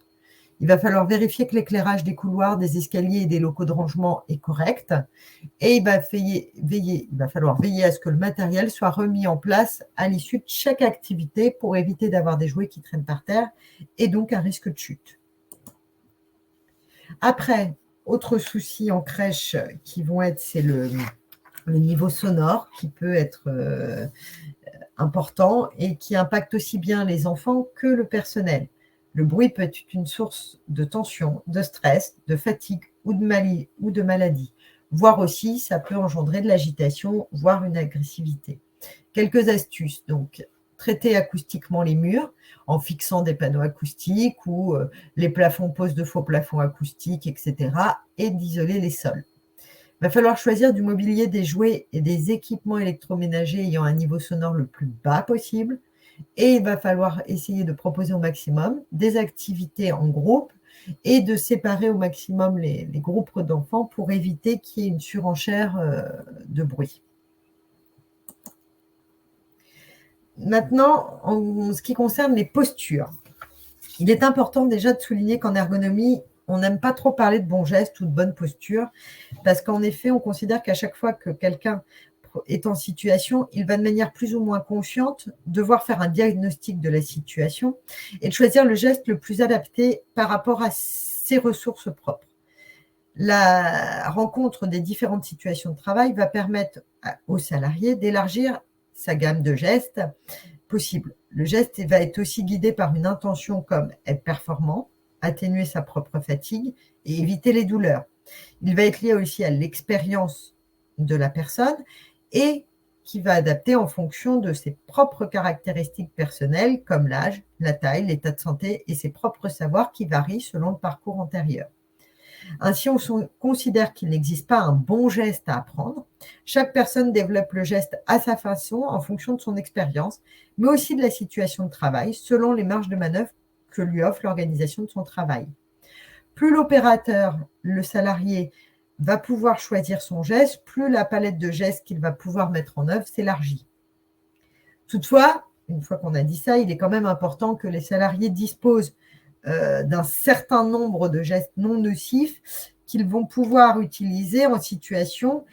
Il va falloir vérifier que l'éclairage des couloirs, des escaliers et des locaux de rangement est correct. Et il va falloir veiller à ce que le matériel soit remis en place à l'issue de chaque activité pour éviter d'avoir des jouets qui traînent par terre et donc un risque de chute. Après, autre souci en crèche qui vont être, c'est le niveau sonore qui peut être important et qui impacte aussi bien les enfants que le personnel. Le bruit peut être une source de tension, de stress, de fatigue ou de maladie. Voire aussi, ça peut engendrer de l'agitation, voire une agressivité. Quelques astuces. Donc, traiter acoustiquement les murs en fixant des panneaux acoustiques ou les plafonds posent de faux plafonds acoustiques, etc. et d'isoler les sols. Il va falloir choisir du mobilier, des jouets et des équipements électroménagers ayant un niveau sonore le plus bas possible. Et il va falloir essayer de proposer au maximum des activités en groupe et de séparer au maximum les groupes d'enfants pour éviter qu'il y ait une surenchère de bruit. Maintenant, en ce qui concerne les postures, il est important déjà de souligner qu'en ergonomie, on n'aime pas trop parler de bons gestes ou de bonne posture parce qu'en effet, on considère qu'à chaque fois que quelqu'un est en situation, il va de manière plus ou moins consciente devoir faire un diagnostic de la situation et de choisir le geste le plus adapté par rapport à ses ressources propres. La rencontre des différentes situations de travail va permettre au salarié d'élargir sa gamme de gestes possibles. Le geste va être aussi guidé par une intention comme être performant, atténuer sa propre fatigue et éviter les douleurs. Il va être lié aussi à l'expérience de la personne et qui va adapter en fonction de ses propres caractéristiques personnelles comme l'âge, la taille, l'état de santé et ses propres savoirs qui varient selon le parcours antérieur. Ainsi, on considère qu'il n'existe pas un bon geste à apprendre. Chaque personne développe le geste à sa façon en fonction de son expérience, mais aussi de la situation de travail, selon les marges de manœuvre que lui offre l'organisation de son travail. Plus l'opérateur, le salarié, va pouvoir choisir son geste, plus la palette de gestes qu'il va pouvoir mettre en œuvre s'élargit. Toutefois, une fois qu'on a dit ça, il est quand même important que les salariés disposent d'un certain nombre de gestes non nocifs qu'ils vont pouvoir utiliser en situation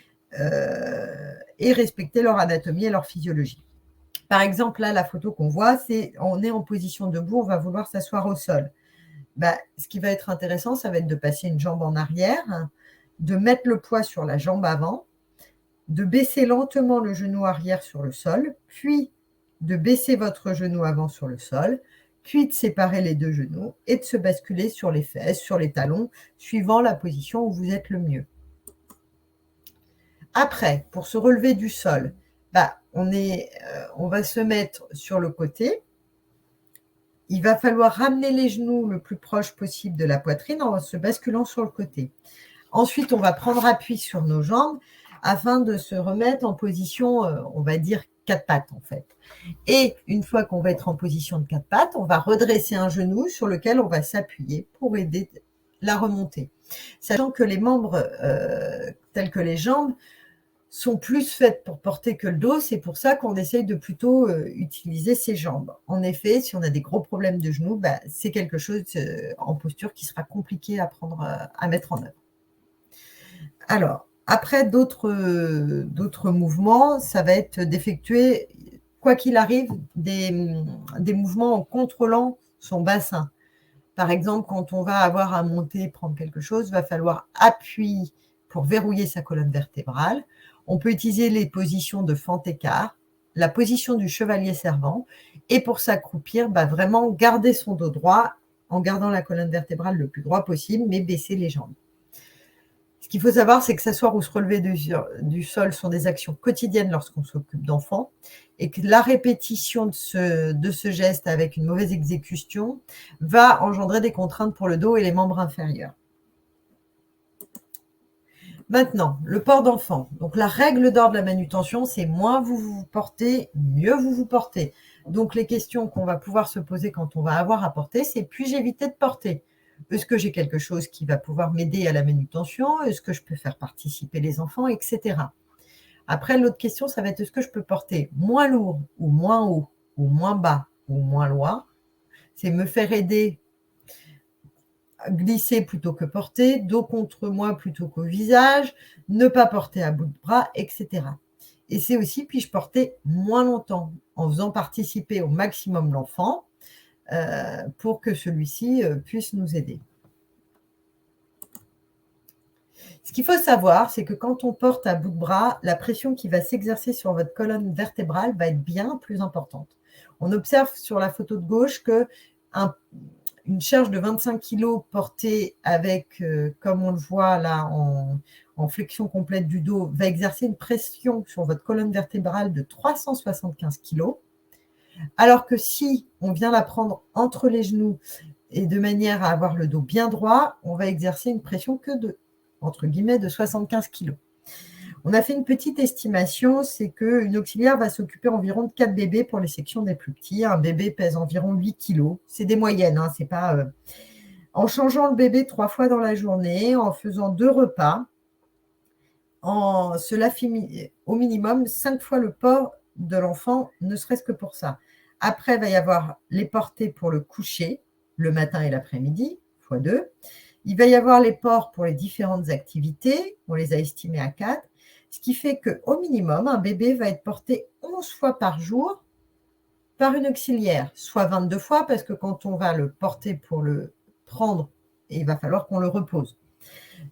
et respecter leur anatomie et leur physiologie. Par exemple, là, la photo qu'on voit, on est en position debout, on va vouloir s'asseoir au sol. Ce qui va être intéressant, ça va être de passer une jambe en arrière, de mettre le poids sur la jambe avant, de baisser lentement le genou arrière sur le sol, puis de baisser votre genou avant sur le sol, puis de séparer les deux genoux et de se basculer sur les fesses, sur les talons, suivant la position où vous êtes le mieux. Après, pour se relever du sol, on va se mettre sur le côté. Il va falloir ramener les genoux le plus proche possible de la poitrine en se basculant sur le côté. Ensuite, on va prendre appui sur nos jambes afin de se remettre en position, on va dire, 4 pattes en fait. Et une fois qu'on va être en position de 4 pattes, on va redresser un genou sur lequel on va s'appuyer pour aider la remontée. Sachant que les membres, tels que les jambes, sont plus faites pour porter que le dos, c'est pour ça qu'on essaye de plutôt utiliser ses jambes. En effet, si on a des gros problèmes de genoux, c'est quelque chose en posture qui sera compliqué à mettre en œuvre. Alors, après, d'autres mouvements, ça va être d'effectuer, quoi qu'il arrive, des mouvements en contrôlant son bassin. Par exemple, quand on va avoir à monter, prendre quelque chose, il va falloir appuyer pour verrouiller sa colonne vertébrale. On peut utiliser les positions de fente-écart, la position du chevalier servant, et pour s'accroupir, vraiment garder son dos droit en gardant la colonne vertébrale le plus droit possible, mais baisser les jambes. Ce qu'il faut savoir, c'est que s'asseoir ou se relever du sol sont des actions quotidiennes lorsqu'on s'occupe d'enfants et que la répétition de ce geste avec une mauvaise exécution va engendrer des contraintes pour le dos et les membres inférieurs. Maintenant, le port d'enfant. Donc, la règle d'or de la manutention, c'est moins vous vous portez, mieux vous vous portez. Donc, les questions qu'on va pouvoir se poser quand on va avoir à porter, c'est puis-je éviter de porter ? Est-ce que j'ai quelque chose qui va pouvoir m'aider à la manutention ? Est-ce que je peux faire participer les enfants, etc. Après, l'autre question, ça va être est-ce que je peux porter moins lourd ou moins haut ou moins bas ou moins loin ? C'est me faire aider glisser plutôt que porter, dos contre moi plutôt qu'au visage, ne pas porter à bout de bras, etc. Et c'est aussi puis-je porter moins longtemps en faisant participer au maximum l'enfant pour que celui-ci puisse nous aider. Ce qu'il faut savoir, c'est que quand on porte à bout de bras, la pression qui va s'exercer sur votre colonne vertébrale va être bien plus importante. On observe sur la photo de gauche que une charge de 25 kg portée avec, comme on le voit là, en flexion complète du dos, va exercer une pression sur votre colonne vertébrale de 375 kg. Alors que si on vient la prendre entre les genoux et de manière à avoir le dos bien droit, on va exercer une pression que entre guillemets, de 75 kg. On a fait une petite estimation, c'est qu'une auxiliaire va s'occuper environ de 4 bébés pour les sections des plus petits. Un bébé pèse environ 8 kg. C'est des moyennes, c'est pas... En changeant le bébé 3 fois dans la journée, en faisant 2 repas, cela fait au minimum 5 fois le port de l'enfant, ne serait-ce que pour ça. Après, il va y avoir les portées pour le coucher, le matin et l'après-midi, fois 2. Il va y avoir les ports pour les différentes activités, on les a estimés à 4, ce qui fait qu'au minimum, un bébé va être porté 11 fois par jour par une auxiliaire, soit 22 fois, parce que quand on va le porter pour le prendre, il va falloir qu'on le repose.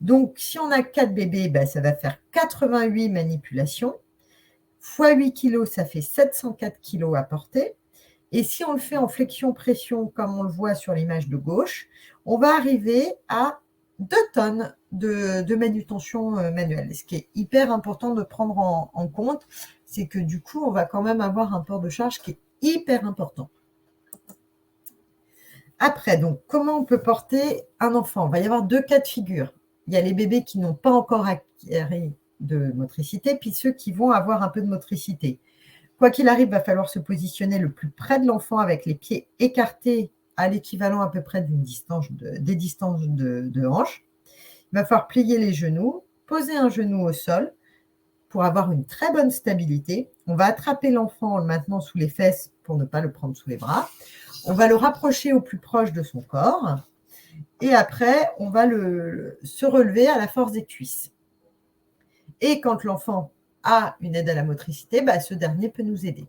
Donc, si on a 4 bébés, ça va faire 88 manipulations. Fois 8 kg, ça fait 704 kg à porter. Et si on le fait en flexion-pression, comme on le voit sur l'image de gauche, on va arriver à 2 tonnes de manutention manuelle. Ce qui est hyper important de prendre en compte, c'est que du coup, on va quand même avoir un port de charge qui est hyper important. Après, donc, comment on peut porter un enfant? Il va y avoir 2 cas de figure. Il y a les bébés qui n'ont pas encore acquis de motricité, puis ceux qui vont avoir un peu de motricité. Quoi qu'il arrive, il va falloir se positionner le plus près de l'enfant avec les pieds écartés à l'équivalent à peu près des distances de hanche. Il va falloir plier les genoux, poser un genou au sol pour avoir une très bonne stabilité. On va attraper l'enfant en le maintenant sous les fesses pour ne pas le prendre sous les bras. On va le rapprocher au plus proche de son corps. Et après, on va se relever à la force des cuisses. Et quand l'enfant a une aide à la motricité, ce dernier peut nous aider.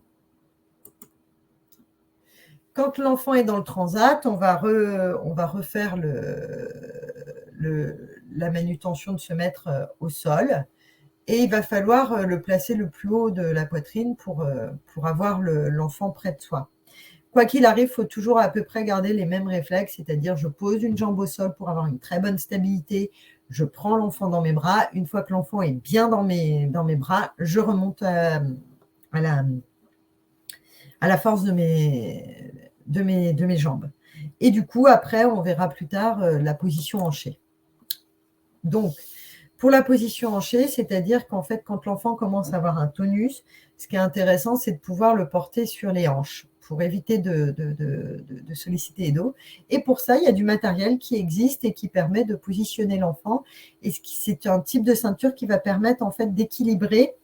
Quand l'enfant est dans le transat, on va refaire la manutention de se mettre au sol. Et il va falloir le placer le plus haut de la poitrine pour avoir l'enfant près de soi. Quoi qu'il arrive, il faut toujours à peu près garder les mêmes réflexes, c'est-à-dire je pose une jambe au sol pour avoir une très bonne stabilité, je prends l'enfant dans mes bras, une fois que l'enfant est bien dans mes bras, je remonte à la force de mes jambes. Et du coup, après, on verra plus tard la position hanchée. Donc, pour la position hanchée, c'est-à-dire qu'en fait, quand l'enfant commence à avoir un tonus, ce qui est intéressant, c'est de pouvoir le porter sur les hanches pour éviter de solliciter les dos. Et pour ça, il y a du matériel qui existe et qui permet de positionner l'enfant. Et c'est un type de ceinture qui va permettre en fait d'équilibrer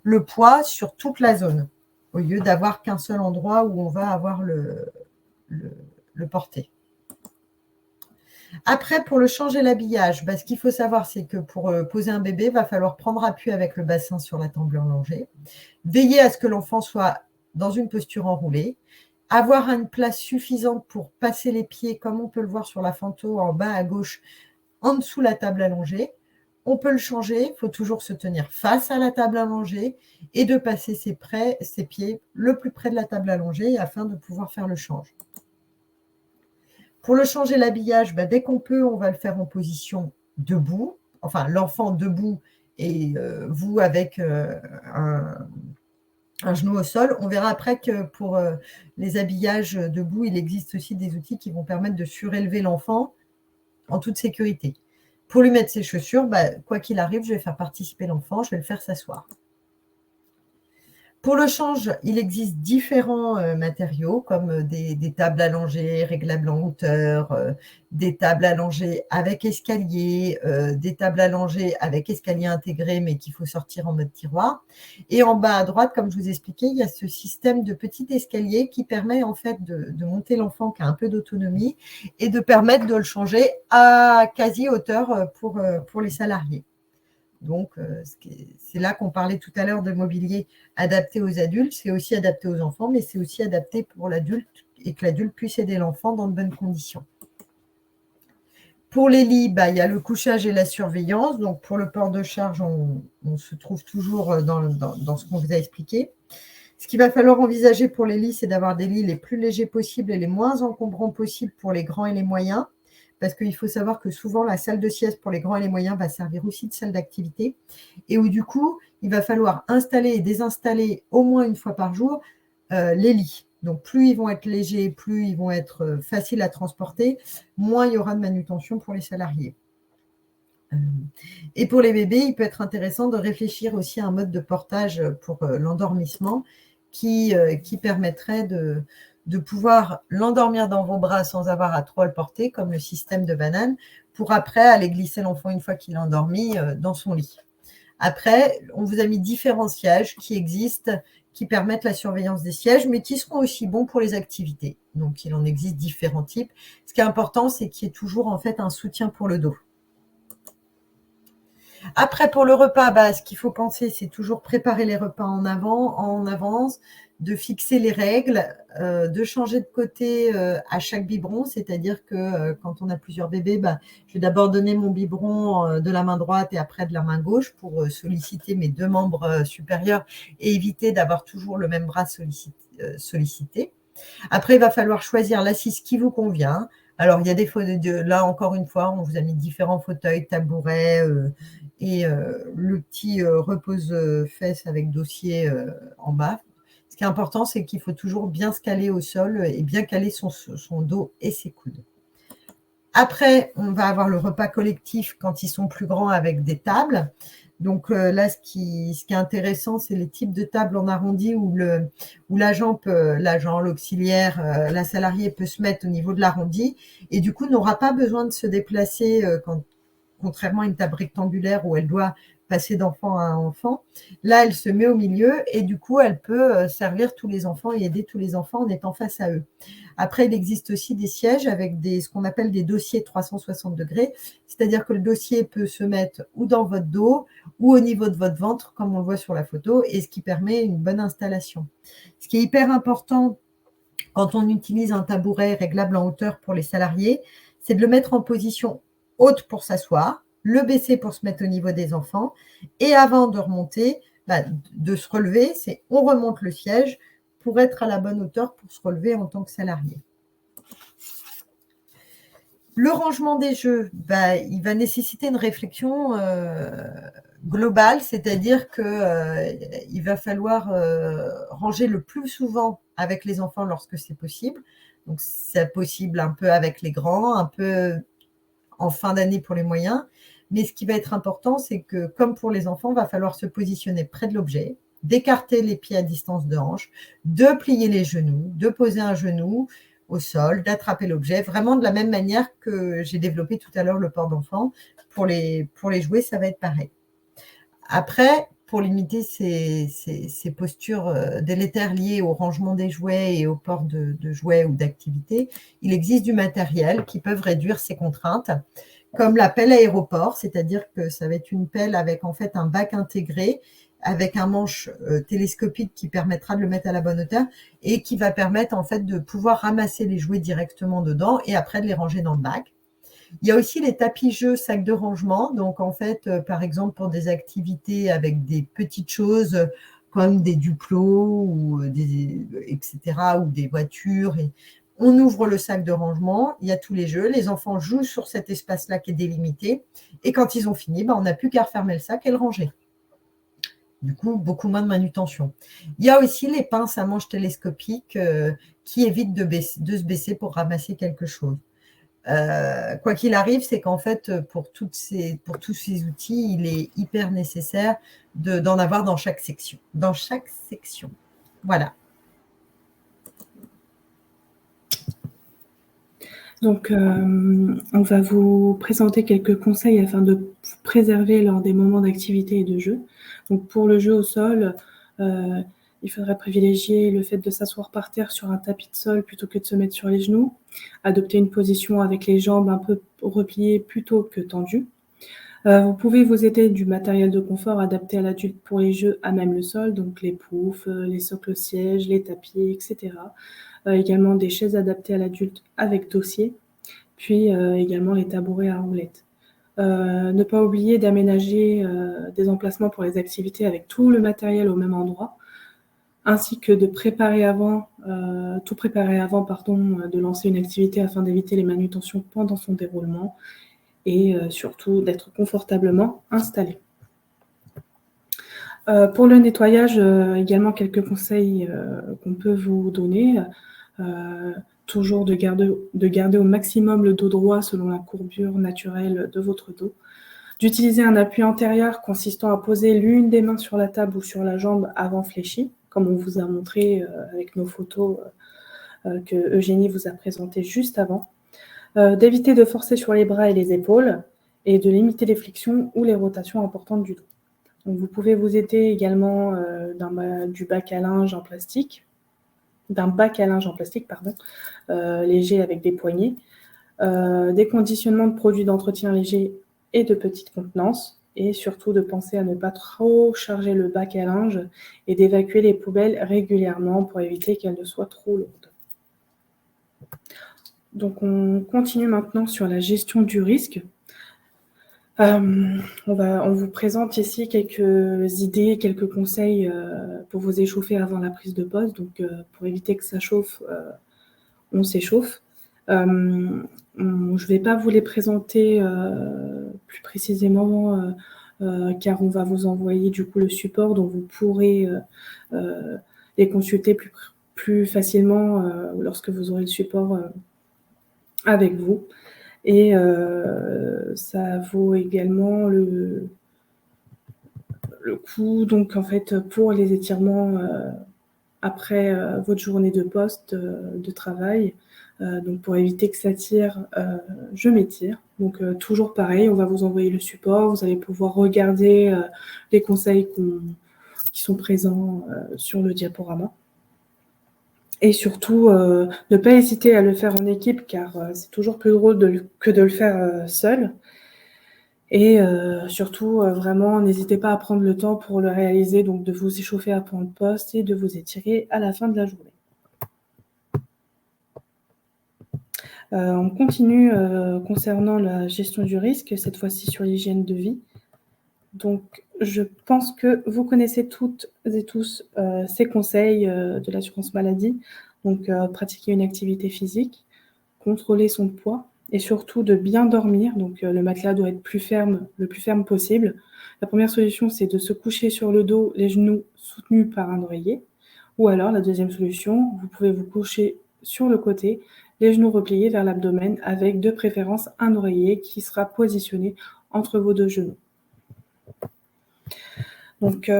le poids sur toute la zone, au lieu d'avoir qu'un seul endroit où on va avoir le porter. Après, pour le changer l'habillage, ce qu'il faut savoir, c'est que pour poser un bébé, il va falloir prendre appui avec le bassin sur la temple allongée, veiller à ce que l'enfant soit dans une posture enroulée, avoir une place suffisante pour passer les pieds, comme on peut le voir sur la photo en bas à gauche, en dessous la table allongée. On peut le changer, il faut toujours se tenir face à la table allongée et de passer ses pieds le plus près de la table allongée afin de pouvoir faire le change. Pour le changer l'habillage, dès qu'on peut, on va le faire en position debout, enfin l'enfant debout et vous avec un genou au sol. On verra après que pour les habillages debout, il existe aussi des outils qui vont permettre de surélever l'enfant en toute sécurité. Pour lui mettre ses chaussures, quoi qu'il arrive, je vais faire participer l'enfant, je vais le faire s'asseoir. Pour le change, il existe différents matériaux comme des tables allongées réglables en hauteur, des tables allongées avec escalier, des tables allongées avec escalier intégré mais qu'il faut sortir en mode tiroir. Et en bas à droite, comme je vous expliquais, il y a ce système de petit escalier qui permet en fait de monter l'enfant qui a un peu d'autonomie et de permettre de le changer à quasi hauteur pour les salariés. Donc, c'est là qu'on parlait tout à l'heure de mobilier adapté aux adultes. C'est aussi adapté aux enfants, mais c'est aussi adapté pour l'adulte et que l'adulte puisse aider l'enfant dans de bonnes conditions. Pour les lits, il y a le couchage et la surveillance. Donc, pour le port de charge, on se trouve toujours dans ce qu'on vous a expliqué. Ce qu'il va falloir envisager pour les lits, c'est d'avoir des lits les plus légers possibles et les moins encombrants possibles pour les grands et les moyens. Parce qu'il faut savoir que souvent, la salle de sieste pour les grands et les moyens va servir aussi de salle d'activité et où du coup, il va falloir installer et désinstaller au moins une fois par jour les lits. Donc, plus ils vont être légers, plus ils vont être faciles à transporter, moins il y aura de manutention pour les salariés. Et pour les bébés, il peut être intéressant de réfléchir aussi à un mode de portage pour l'endormissement qui permettrait de pouvoir l'endormir dans vos bras sans avoir à trop le porter, comme le système de banane, pour après aller glisser l'enfant une fois qu'il est endormi dans son lit. Après, on vous a mis différents sièges qui existent, qui permettent la surveillance des sièges, mais qui seront aussi bons pour les activités. Donc, il en existe différents types. Ce qui est important, c'est qu'il y ait toujours en fait un soutien pour le dos. Après, pour le repas, ce qu'il faut penser, c'est toujours préparer les repas en avance, de fixer les règles, de changer de côté à chaque biberon, c'est-à-dire que quand on a plusieurs bébés, je vais d'abord donner mon biberon de la main droite et après de la main gauche pour solliciter mes 2 membres supérieurs et éviter d'avoir toujours le même bras sollicité. Après, il va falloir choisir l'assise qui vous convient. Alors, il y a des là, encore une fois, on vous a mis différents fauteuils, tabourets et le petit repose-fesses avec dossier en bas. Ce qui est important, c'est qu'il faut toujours bien se caler au sol et bien caler son dos et ses coudes. Après, on va avoir le repas collectif quand ils sont plus grands avec des tables. Donc là, ce qui est intéressant, c'est les types de tables en arrondi où l'agent, l'auxiliaire, la salariée peut se mettre au niveau de l'arrondi et du coup n'aura pas besoin de se déplacer contrairement à une table rectangulaire où elle doit passer d'enfant à enfant. Là, elle se met au milieu et du coup, elle peut servir tous les enfants et aider tous les enfants en étant face à eux. Après, il existe aussi des sièges avec ce qu'on appelle des dossiers 360 degrés, c'est-à-dire que le dossier peut se mettre ou dans votre dos ou au niveau de votre ventre, comme on le voit sur la photo, et ce qui permet une bonne installation. Ce qui est hyper important quand on utilise un tabouret réglable en hauteur pour les salariés, c'est de le mettre en position haute pour s'asseoir, le baisser pour se mettre au niveau des enfants, et avant de remonter, de se relever, on remonte le siège pour être à la bonne hauteur pour se relever en tant que salarié. Le rangement des jeux, il va nécessiter une réflexion globale, c'est-à-dire qu'il va falloir ranger le plus souvent avec les enfants lorsque c'est possible. Donc, c'est possible un peu avec les grands, un peu en fin d'année pour les moyens. Mais ce qui va être important, c'est que, comme pour les enfants, il va falloir se positionner près de l'objet, d'écarter les pieds à distance de hanche, de plier les genoux, de poser un genou au sol, d'attraper l'objet, vraiment de la même manière que j'ai développé tout à l'heure le port d'enfant. Pour les jouets, ça va être pareil. Après, pour limiter ces postures délétères liées au rangement des jouets et au port de jouets ou d'activités, il existe du matériel qui peut réduire ces contraintes, comme la pelle aéroport, c'est-à-dire que ça va être une pelle avec en fait un bac intégré, avec un manche télescopique qui permettra de le mettre à la bonne hauteur et qui va permettre en fait de pouvoir ramasser les jouets directement dedans et après de les ranger dans le bac. Il y a aussi les tapis-jeux sacs de rangement. Donc, en fait, par exemple, pour des activités avec des petites choses comme des duplos, ou etc., ou des voitures, et on ouvre le sac de rangement, il y a tous les jeux, les enfants jouent sur cet espace-là qui est délimité, et quand ils ont fini, on n'a plus qu'à refermer le sac et le ranger. Du coup, beaucoup moins de manutention. Il y a aussi les pinces à manche télescopique qui évitent de se baisser pour ramasser quelque chose. Quoi qu'il arrive, c'est qu'en fait, pour tous ces outils, il est hyper nécessaire d'en avoir dans chaque section. Voilà. Donc, on va vous présenter quelques conseils afin de vous préserver lors des moments d'activité et de jeu. Donc, pour le jeu au sol, il faudrait privilégier le fait de s'asseoir par terre sur un tapis de sol plutôt que de se mettre sur les genoux, adopter une position avec les jambes un peu repliées plutôt que tendues. Vous pouvez vous aider du matériel de confort adapté à l'adulte pour les jeux à même le sol, donc les poufs, les socles sièges, les tapis, etc. Également des chaises adaptées à l'adulte avec dossier, puis également les tabourets à roulettes. Ne pas oublier d'aménager des emplacements pour les activités avec tout le matériel au même endroit, ainsi que de préparer avant, de lancer une activité afin d'éviter les manutentions pendant son déroulement et surtout d'être confortablement installé. Pour le nettoyage, également quelques conseils qu'on peut vous donner. Toujours de garder au maximum le dos droit selon la courbure naturelle de votre dos. D'utiliser un appui antérieur consistant à poser l'une des mains sur la table ou sur la jambe avant fléchie, comme on vous a montré avec nos photos que Eugénie vous a présentées juste avant. D'éviter de forcer sur les bras et les épaules et de limiter les flexions ou les rotations importantes du dos. Donc, vous pouvez vous aider également d'un bac à linge en plastique, léger avec des poignées, des conditionnements de produits d'entretien légers et de petite contenance, et surtout de penser à ne pas trop charger le bac à linge et d'évacuer les poubelles régulièrement pour éviter qu'elles ne soient trop lourdes. Donc on continue maintenant sur la gestion du risque. On vous présente ici quelques idées, quelques conseils pour vous échauffer avant la prise de poste. Donc pour éviter que ça chauffe, on s'échauffe. Je ne vais pas vous les présenter plus précisément car on va vous envoyer du coup le support dont vous pourrez les consulter plus facilement lorsque vous aurez le support avec vous. Et ça vaut également le coup, donc en fait, pour les étirements après votre journée de poste de travail. Donc pour éviter que ça tire, je m'étire. Donc toujours pareil, on va vous envoyer le support, vous allez pouvoir regarder les conseils qui sont présents sur le diaporama. Et surtout, ne pas hésiter à le faire en équipe, car c'est toujours plus drôle que de le faire seul. Et surtout, vraiment, n'hésitez pas à prendre le temps pour le réaliser, donc de vous échauffer à point de poste et de vous étirer à la fin de la journée. On continue concernant la gestion du risque, cette fois-ci sur l'hygiène de vie. Donc, je pense que vous connaissez toutes et tous ces conseils de l'assurance maladie. Donc, pratiquer une activité physique, contrôler son poids et surtout de bien dormir. Donc, le matelas doit être le plus ferme possible. La première solution, c'est de se coucher sur le dos, les genoux soutenus par un oreiller. Ou alors, la deuxième solution, vous pouvez vous coucher sur le côté, les genoux repliés vers l'abdomen avec de préférence un oreiller qui sera positionné entre vos deux genoux. Donc,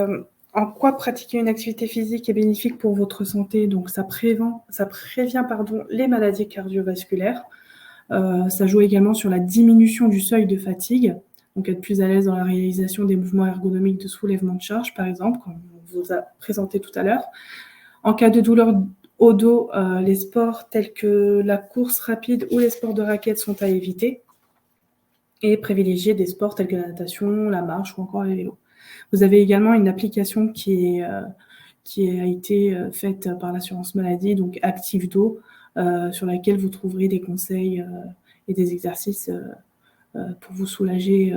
en quoi pratiquer une activité physique est bénéfique pour votre santé? Donc, ça prévient les maladies cardiovasculaires. Ça joue également sur la diminution du seuil de fatigue. Donc, être plus à l'aise dans la réalisation des mouvements ergonomiques de soulèvement de charge, par exemple, comme on vous a présenté tout à l'heure. En cas de douleur au dos, les sports tels que la course rapide ou les sports de raquettes sont à éviter. Et privilégier des sports tels que la natation, la marche ou encore le vélo. Vous avez également une application qui a été faite par l'assurance maladie, donc ActiveDo, sur laquelle vous trouverez des conseils et des exercices pour vous soulager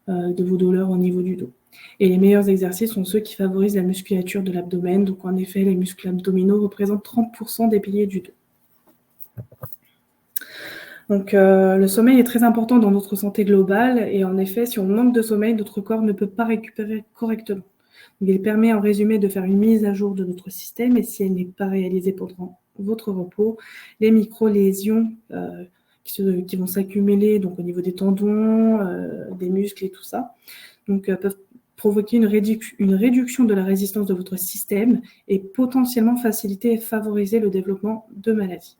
de vos douleurs au niveau du dos. Et les meilleurs exercices sont ceux qui favorisent la musculature de l'abdomen. Donc en effet, les muscles abdominaux représentent 30% des piliers du dos. Donc le sommeil est très important dans notre santé globale et en effet, si on manque de sommeil, notre corps ne peut pas récupérer correctement. Donc, il permet en résumé de faire une mise à jour de notre système et si elle n'est pas réalisée pendant votre repos, les micro-lésions qui vont s'accumuler donc, au niveau des tendons, des muscles et tout ça, donc, peuvent provoquer une réduction de la résistance de votre système et potentiellement faciliter et favoriser le développement de maladies.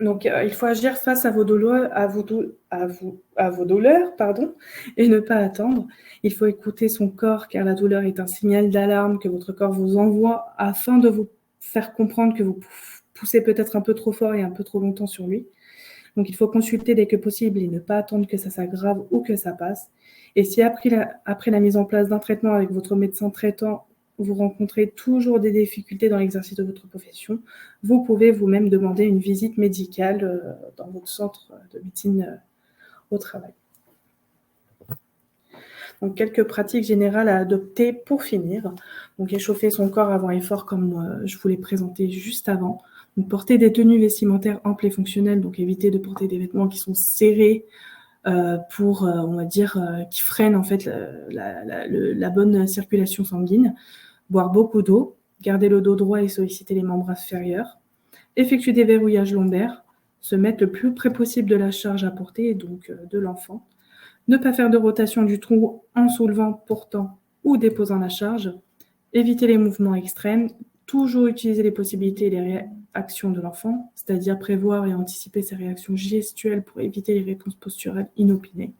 Donc, il faut agir face à vos douleurs, et ne pas attendre. Il faut écouter son corps, car la douleur est un signal d'alarme que votre corps vous envoie afin de vous faire comprendre que vous poussez peut-être un peu trop fort et un peu trop longtemps sur lui. Donc, il faut consulter dès que possible et ne pas attendre que ça s'aggrave ou que ça passe. Et si après la mise en place d'un traitement avec votre médecin traitant, vous rencontrez toujours des difficultés dans l'exercice de votre profession, vous pouvez vous-même demander une visite médicale dans votre centre de médecine au travail. Donc, quelques pratiques générales à adopter pour finir. Donc, échauffer son corps avant effort, comme je vous l'ai présenté juste avant. Donc, porter des tenues vestimentaires amples et fonctionnelles, donc éviter de porter des vêtements qui sont serrés on va dire, qui freinent en fait la bonne circulation sanguine. Boire beaucoup d'eau, garder le dos droit et solliciter les membres inférieurs, effectuer des verrouillages lombaires, se mettre le plus près possible de la charge à porter, et donc de l'enfant, ne pas faire de rotation du trou en soulevant, portant ou déposant la charge, éviter les mouvements extrêmes, toujours utiliser les possibilités et les réactions de l'enfant, c'est-à-dire prévoir et anticiper ses réactions gestuelles pour éviter les réponses posturales inopinées,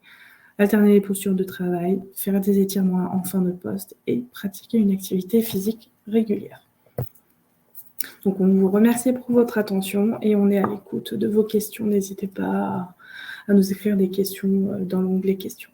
alterner les postures de travail, faire des étirements en fin de poste et pratiquer une activité physique régulière. Donc on vous remercie pour votre attention et on est à l'écoute de vos questions. N'hésitez pas à nous écrire des questions dans l'onglet questions.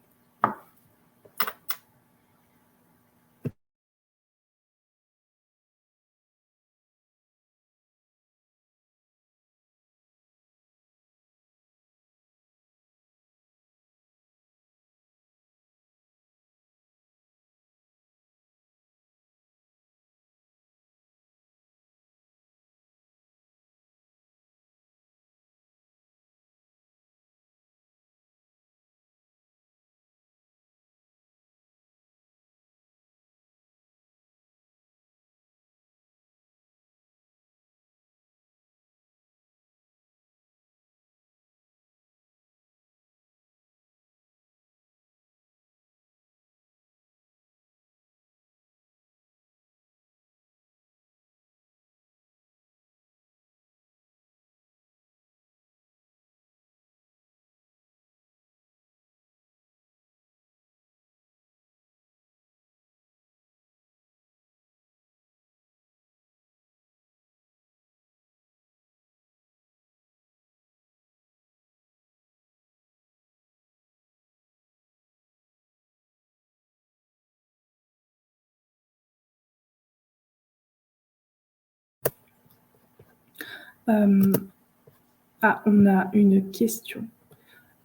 On a une question.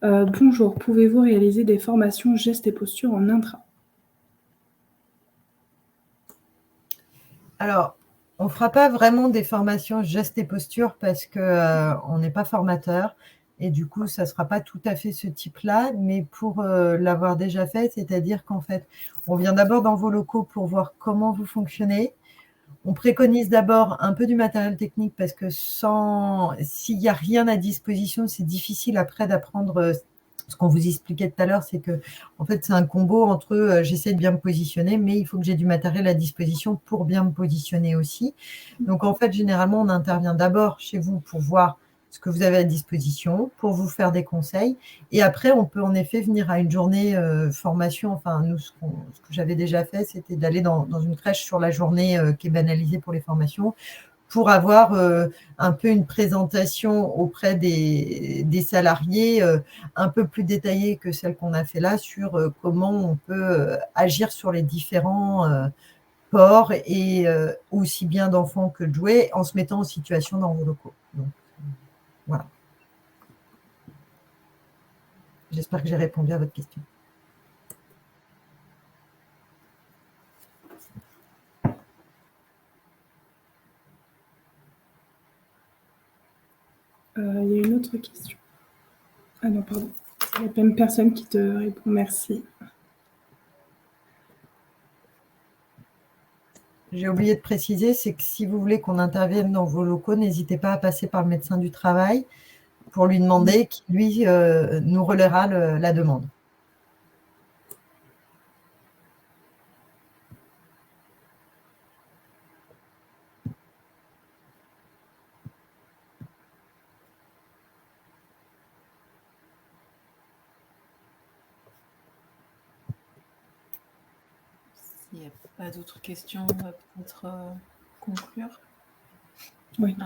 Bonjour, pouvez-vous réaliser des formations gestes et postures en intra? Alors, on ne fera pas vraiment des formations gestes et postures parce qu'on n'est pas formateur et du coup, ça ne sera pas tout à fait ce type-là. Mais pour l'avoir déjà fait, c'est-à-dire qu'en fait, on vient d'abord dans vos locaux pour voir comment vous fonctionnez. On préconise d'abord un peu du matériel technique parce que s'il n'y a rien à disposition, c'est difficile après d'apprendre ce qu'on vous expliquait tout à l'heure, c'est que en fait, c'est un combo entre j'essaie de bien me positionner, mais il faut que j'ai du matériel à disposition pour bien me positionner aussi. Donc, en fait, généralement, on intervient d'abord chez vous pour voir ce que vous avez à disposition, pour vous faire des conseils. Et après, on peut en effet venir à une journée formation. Enfin, nous, ce que j'avais déjà fait, c'était d'aller dans une crèche sur la journée qui est banalisée pour les formations, pour avoir un peu une présentation auprès des salariés un peu plus détaillée que celle qu'on a fait là sur comment on peut agir sur les différents ports et aussi bien d'enfants que de jouets en se mettant en situation dans vos locaux. Donc, voilà. J'espère que j'ai répondu à votre question. Il y a une autre question. Ah non, pardon. C'est la même personne qui te répond. Merci. J'ai oublié de préciser, c'est que si vous voulez qu'on intervienne dans vos locaux, n'hésitez pas à passer par le médecin du travail pour lui demander, qui lui nous relaiera la demande. S'il n'y a pas d'autres questions, on va peut-être conclure. Oui.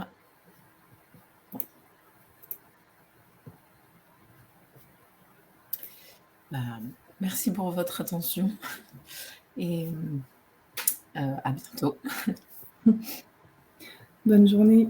Ah. Merci pour votre attention et à bientôt. Bonne journée.